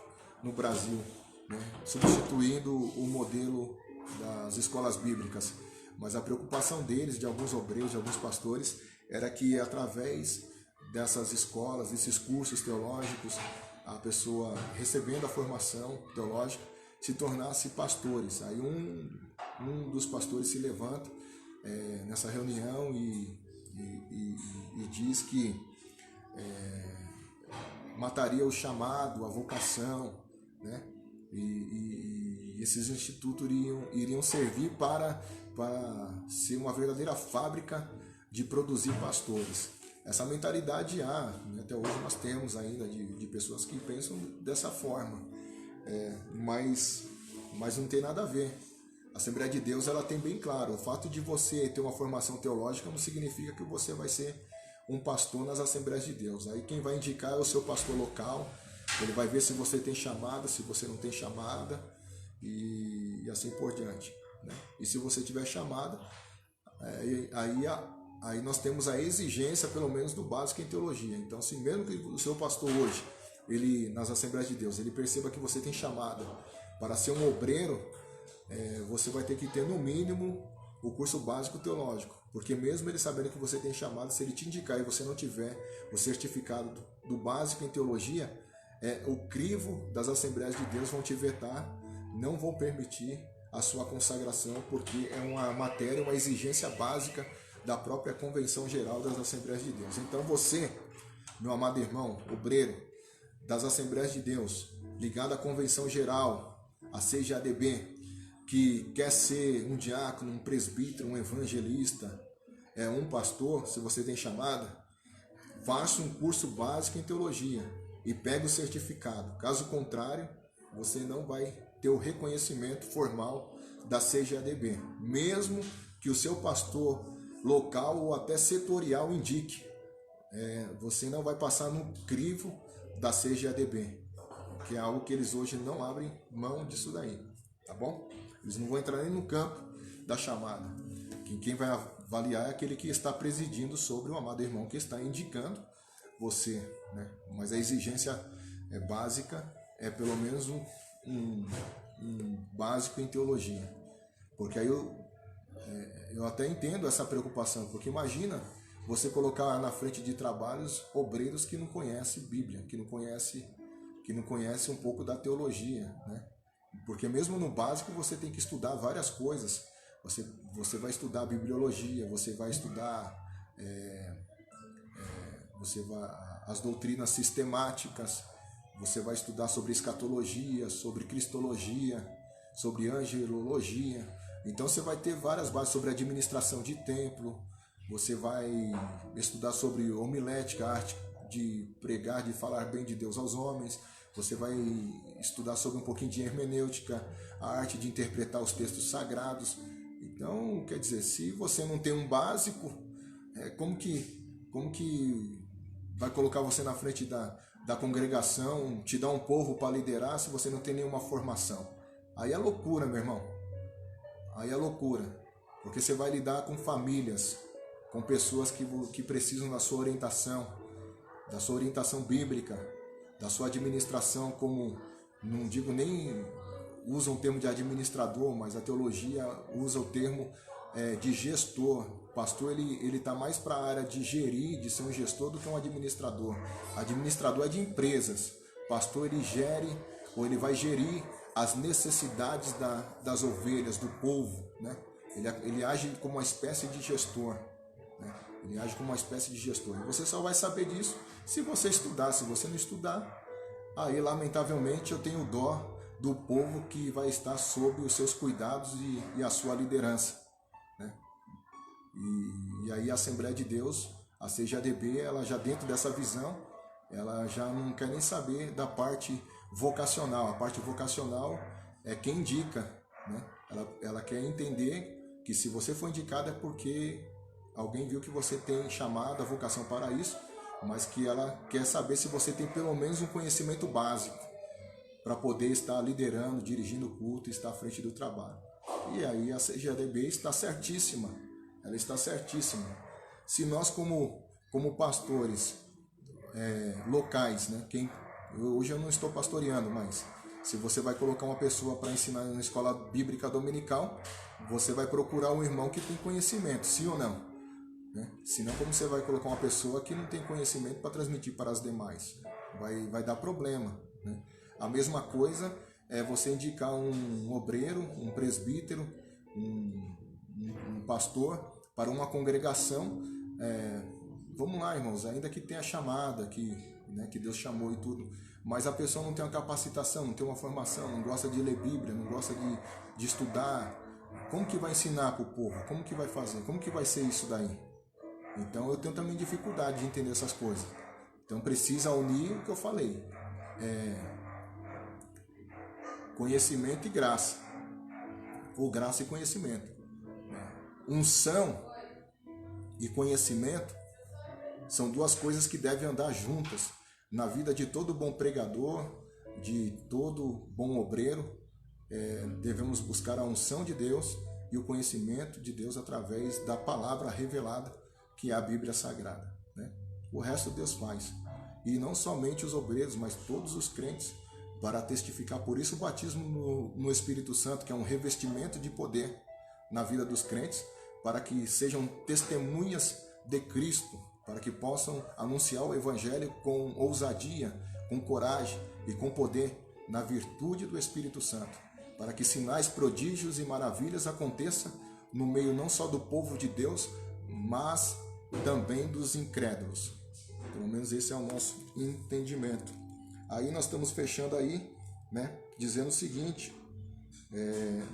no Brasil, né, substituindo o modelo das escolas bíblicas. Mas a preocupação deles, de alguns obreiros, de alguns pastores, era que através dessas escolas, desses cursos teológicos, a pessoa recebendo a formação teológica se tornasse pastores. Aí um dos pastores se levanta nessa reunião e diz que mataria o chamado, a vocação, né? E esses institutos iriam servir para ser uma verdadeira fábrica de produzir pastores. Essa mentalidade até hoje nós temos ainda de pessoas que pensam dessa forma, mas não tem nada a ver. A Assembleia de Deus, ela tem bem claro, o fato de você ter uma formação teológica não significa que você vai ser um pastor nas Assembleias de Deus. Aí quem vai indicar é o seu pastor local, ele vai ver se você tem chamada, se você não tem chamada, e assim por diante, né? E se você tiver chamada, aí nós temos a exigência, pelo menos, do básico em teologia. Então, assim, mesmo que o seu pastor hoje, nas Assembleias de Deus, ele perceba que você tem chamada para ser um obreiro, você vai ter que ter, no mínimo, o curso básico teológico. Porque mesmo ele sabendo que você tem chamada, se ele te indicar e você não tiver o certificado do básico em teologia, o crivo das Assembleias de Deus vão te vetar, não vão permitir a sua consagração, porque é uma matéria, uma exigência básica da própria Convenção Geral das Assembleias de Deus. Então você, meu amado irmão, obreiro das Assembleias de Deus, ligado à Convenção Geral, a CGADB, que quer ser um diácono, um presbítero, um evangelista, um pastor, se você tem chamada, faça um curso básico em teologia e pegue o certificado. Caso contrário, você não vai ter o reconhecimento formal da CGADB, mesmo que o seu pastor local ou até setorial indique. Você não vai passar no crivo da CGADB, que é algo que eles hoje não abrem mão disso daí, tá bom? Eles não vão entrar nem no campo da chamada. Quem vai avaliar é aquele que está presidindo sobre o amado irmão que está indicando você, né? Mas a exigência básica é pelo menos um básico em teologia, porque aí eu até entendo essa preocupação, porque imagina você colocar na frente de trabalhos obreiros que não conhecem Bíblia, que não conhece um pouco da teologia, né? Porque mesmo no básico você tem que estudar várias coisas. Você vai estudar bibliologia, você vai estudar as doutrinas sistemáticas, você vai estudar sobre escatologia, sobre cristologia, sobre angelologia. Então você vai ter várias bases sobre administração de templo, você vai estudar sobre homilética, a arte de pregar, de falar bem de Deus aos homens. Você vai estudar sobre um pouquinho de hermenêutica, a arte de interpretar os textos sagrados. Então, quer dizer, se você não tem um básico, como que vai colocar você na frente da congregação, te dar um povo para liderar se você não tem nenhuma formação? Aí é loucura, meu irmão. Aí é loucura. Porque você vai lidar com famílias, com pessoas que precisam da sua orientação bíblica, da sua administração, como, não digo nem usa o termo de administrador, mas a teologia usa o termo de gestor. Pastor, ele está mais para a área de gerir, de ser um gestor, do que um administrador. Administrador é de empresas. Pastor, ele gere, ou ele vai gerir as necessidades das ovelhas, do povo, né? Ele age como uma espécie de gestor, né? Ele age como uma espécie de gestor. E você só vai saber disso se você estudar. Se você não estudar, aí lamentavelmente eu tenho dó do povo que vai estar sob os seus cuidados e a sua liderança, né? E aí a Assembleia de Deus, a CGADB, ela já dentro dessa visão, ela já não quer nem saber da parte vocacional. A parte vocacional é quem indica, né? Ela quer entender que se você for indicado é porque alguém viu que você tem chamada, vocação para isso, mas que ela quer saber se você tem pelo menos um conhecimento básico para poder estar liderando, dirigindo o culto e estar à frente do trabalho. E aí a CGADB está certíssima, ela está certíssima. Se nós como pastores locais, né, hoje eu não estou pastoreando, mas se você vai colocar uma pessoa para ensinar na escola bíblica dominical, você vai procurar um irmão que tem conhecimento, sim ou não? Né? Senão, como você vai colocar uma pessoa que não tem conhecimento para transmitir para as demais? Vai dar problema, né? A mesma coisa é você indicar um obreiro, um presbítero, um pastor para uma congregação. Vamos lá, irmãos, ainda que tenha chamada, que Deus chamou e tudo, mas a pessoa não tem uma capacitação, não tem uma formação, não gosta de ler Bíblia, não gosta de estudar. Como que vai ensinar para o povo? Como que vai fazer? Como que vai ser isso daí? Então eu tenho também dificuldade de entender essas coisas. Então precisa unir o que eu falei. Conhecimento e graça. Ou graça e conhecimento. Unção e conhecimento são duas coisas que devem andar juntas na vida de todo bom pregador, de todo bom obreiro. Devemos buscar a unção de Deus e o conhecimento de Deus através da palavra revelada, que é a Bíblia Sagrada, né? O resto Deus faz. E não somente os obreiros, mas todos os crentes, para testificar. Por isso o batismo no Espírito Santo, que é um revestimento de poder na vida dos crentes, para que sejam testemunhas de Cristo, para que possam anunciar o Evangelho com ousadia, com coragem e com poder, na virtude do Espírito Santo, para que sinais, prodígios e maravilhas aconteçam no meio não só do povo de Deus, mas também dos incrédulos. Pelo menos esse é o nosso entendimento. Aí nós estamos fechando aí, né, dizendo o seguinte: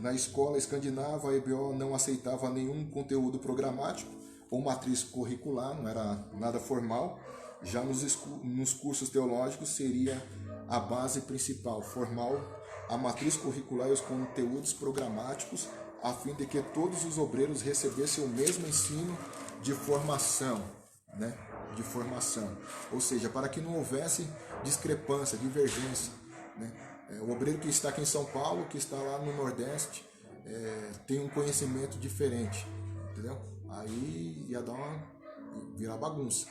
na escola escandinava, a EBO não aceitava nenhum conteúdo programático ou matriz curricular, não era nada formal. Já nos cursos teológicos seria a base principal, formal, a matriz curricular e os conteúdos programáticos, a fim de que todos os obreiros recebessem o mesmo ensino de formação, né? De formação, ou seja, para que não houvesse discrepância, divergência, né? O obreiro que está aqui em São Paulo, que está lá no Nordeste, tem um conhecimento diferente, entendeu? Aí ia virar bagunça.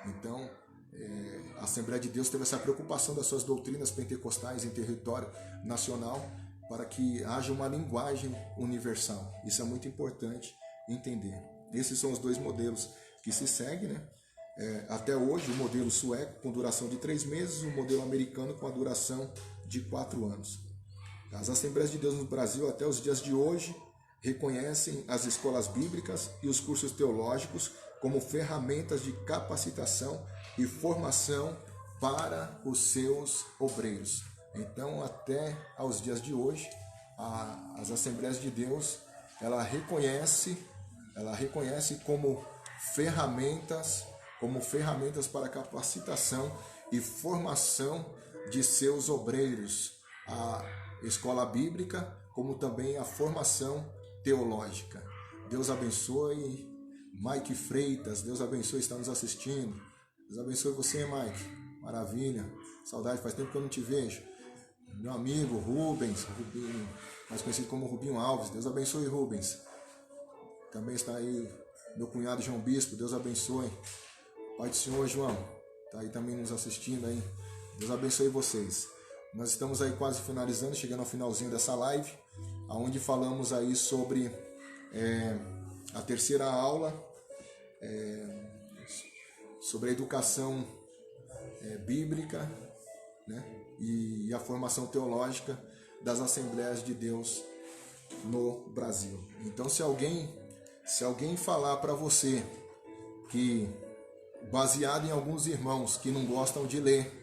Então, a Assembleia de Deus teve essa preocupação das suas doutrinas pentecostais em território nacional para que haja uma linguagem universal. Isso é muito importante entender. Esses são os dois modelos que se seguem, né? Até hoje, o modelo sueco com duração de 3 meses, o modelo americano com a duração de 4 anos. As Assembleias de Deus no Brasil, até os dias de hoje, reconhecem as escolas bíblicas e os cursos teológicos como ferramentas de capacitação e formação para os seus obreiros. Então, até aos dias de hoje, as Assembleias de Deus, ela reconhece como ferramentas para capacitação e formação de seus obreiros, a escola bíblica, como também a formação teológica. Deus abençoe Mike Freitas, Deus abençoe, está nos assistindo. Deus abençoe você, Mike. Maravilha, saudade, faz tempo que eu não te vejo. Meu amigo Rubens, mais conhecido como Rubinho Alves, Deus abençoe Rubens. Também está aí meu cunhado João Bispo, Deus abençoe. Pai do Senhor João, está aí também nos assistindo aí. Deus abençoe vocês. Nós estamos aí quase finalizando, chegando ao finalzinho dessa live, onde falamos aí sobre a terceira aula, sobre a educação bíblica, né, e a formação teológica das Assembleias de Deus no Brasil. Então, se alguém falar para você que, baseado em alguns irmãos que não gostam de ler,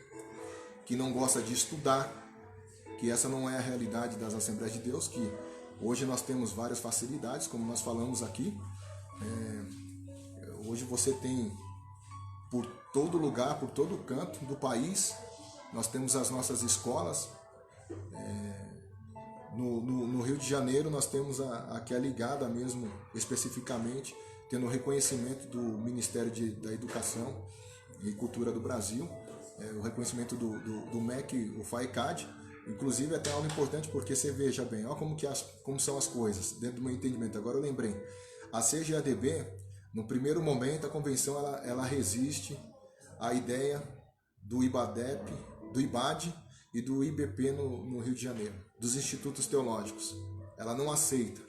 que não gostam de estudar, que essa não é a realidade das Assembleias de Deus, que hoje nós temos várias facilidades, como nós falamos aqui. Hoje você tem por todo lugar, por todo canto do país, nós temos as nossas escolas. No Rio de Janeiro nós temos a que é ligada mesmo, especificamente, tendo o reconhecimento do Ministério da Educação e Cultura do Brasil, o reconhecimento do MEC, o FAECAD. Inclusive, é até algo importante porque você veja bem, olha como são as coisas, dentro do meu entendimento. Agora eu lembrei, a CGADB, no primeiro momento, a convenção ela resiste à ideia do IBADEP, do IBAD e do IBP no Rio de Janeiro, dos institutos teológicos. Ela não aceita.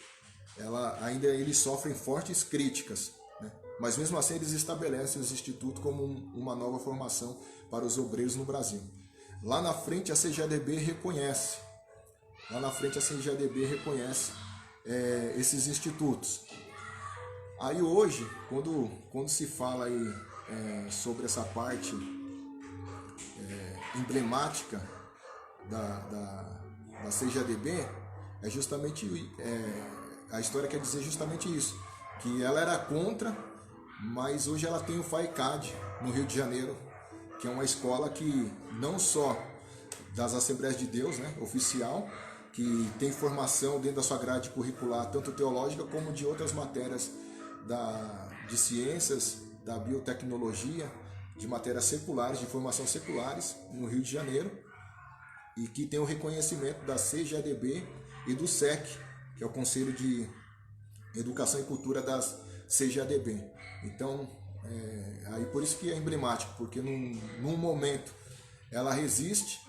Eles sofrem fortes críticas, né? Mas mesmo assim eles estabelecem os institutos como uma nova formação para os obreiros no Brasil. Lá na frente a CGADB reconhece. Esses institutos. Aí hoje, quando se fala aí, sobre essa parte emblemática da CGADB, é justamente a história quer dizer justamente isso, que ela era contra, mas hoje ela tem o FAECAD no Rio de Janeiro, que é uma escola que não só das Assembleias de Deus, né, oficial, que tem formação dentro da sua grade curricular, tanto teológica como de outras matérias de ciências, da biotecnologia, de matérias seculares, de formação seculares, no Rio de Janeiro, e que tem o reconhecimento da CGADB e do SEC, que é o Conselho de Educação e Cultura das CGADB. Então, aí por isso que é emblemático, porque num momento ela resiste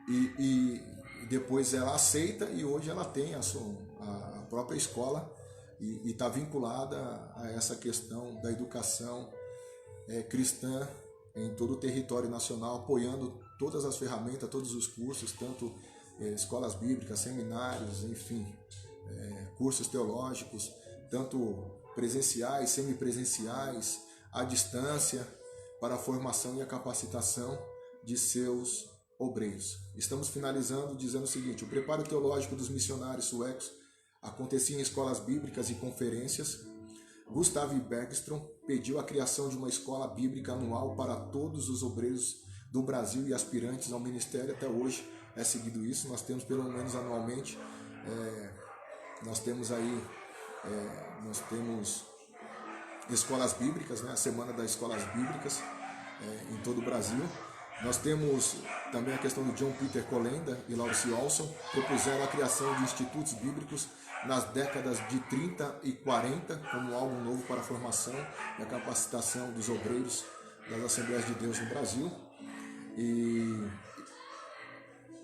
e depois ela aceita, e hoje ela tem a própria escola e está vinculada a essa questão da educação cristã em todo o território nacional, apoiando todas as ferramentas, todos os cursos, tanto escolas bíblicas, seminários, enfim, cursos teológicos, tanto presenciais, semipresenciais, à distância, para a formação e a capacitação de seus obreiros. Estamos finalizando dizendo o seguinte: o preparo teológico dos missionários suecos acontecia em escolas bíblicas e conferências. Gustav Bergström pediu a criação de uma escola bíblica anual para todos os obreiros do Brasil e aspirantes ao ministério. Até hoje é seguido isso. Nós temos pelo menos anualmente, nós temos escolas bíblicas, né? A Semana das Escolas Bíblicas em todo o Brasil. Nós temos também a questão do John Peter Colenda e Laurice Olson, propuseram a criação de institutos bíblicos nas décadas de 30 e 40 como algo novo para a formação e a capacitação dos obreiros das Assembleias de Deus no Brasil.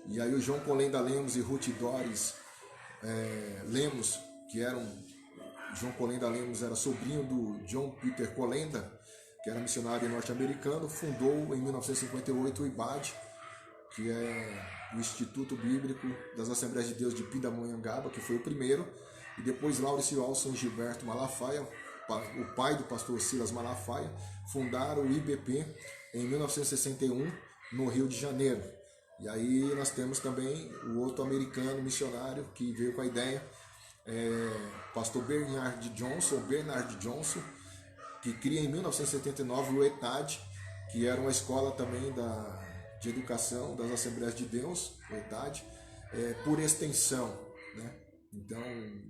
E aí o João Colenda Lemos e Ruth Doris Lemos, João Colenda Lemos era sobrinho do John Peter Colenda, que era missionário norte-americano, fundou em 1958 o IBAD, que é o Instituto Bíblico das Assembleias de Deus de Pindamonhangaba, que foi o primeiro, e depois Laurice Olson e Gilberto Malafaia, o pai do pastor Silas Malafaia, fundaram o IBP em 1961 no Rio de Janeiro. E aí nós temos também o outro americano missionário que veio com a ideia, pastor Bernard Johnson, que cria em 1979 o ETAD, que era uma escola também de educação das Assembleias de Deus, o ETAD, por extensão, né? Então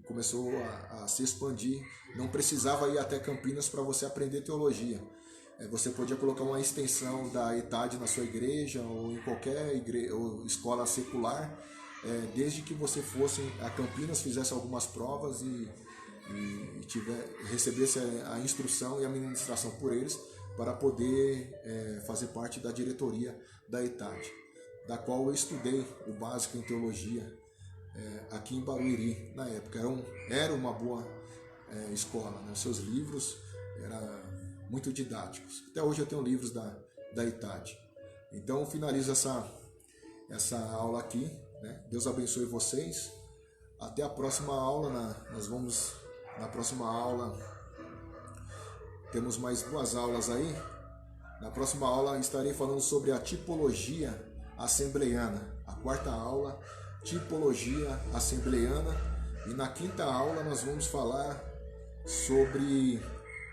começou a se expandir, não precisava ir até Campinas para você aprender teologia. Você podia colocar uma extensão da ETAD na sua igreja ou em qualquer ou escola secular, desde que você fosse a Campinas, fizesse algumas provas e recebesse a instrução e a ministração por eles para poder fazer parte da diretoria da ETAD, da qual eu estudei o básico em teologia aqui em Barueri na época. Era uma boa escola, né? Seus livros eram muito didáticos. Até hoje eu tenho livros da ETAD. Então eu finalizo essa aula aqui, né? Deus abençoe vocês. Até a próxima aula. Na próxima aula temos mais 2 aulas aí. Na próxima aula estarei falando sobre a tipologia assembleiana. A 4ª aula, tipologia assembleiana. E na 5ª aula nós vamos falar sobre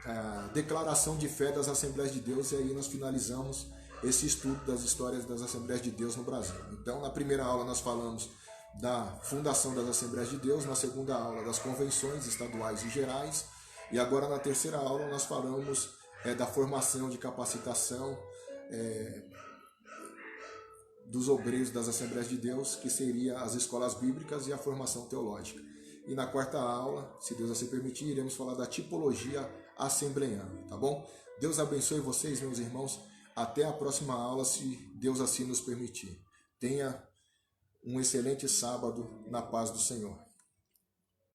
a declaração de fé das Assembleias de Deus. E aí nós finalizamos esse estudo das histórias das Assembleias de Deus no Brasil. Então na primeira aula nós falamos da fundação das Assembleias de Deus, na 2ª aula das convenções estaduais e gerais, e agora na 3ª aula nós falamos da formação de capacitação dos obreiros das Assembleias de Deus, que seria as escolas bíblicas e a formação teológica. E na 4ª aula, se Deus assim permitir, iremos falar da tipologia assembleiana, tá bom? Deus abençoe vocês, meus irmãos. Até a próxima aula, se Deus assim nos permitir. Tenha um excelente sábado na paz do Senhor.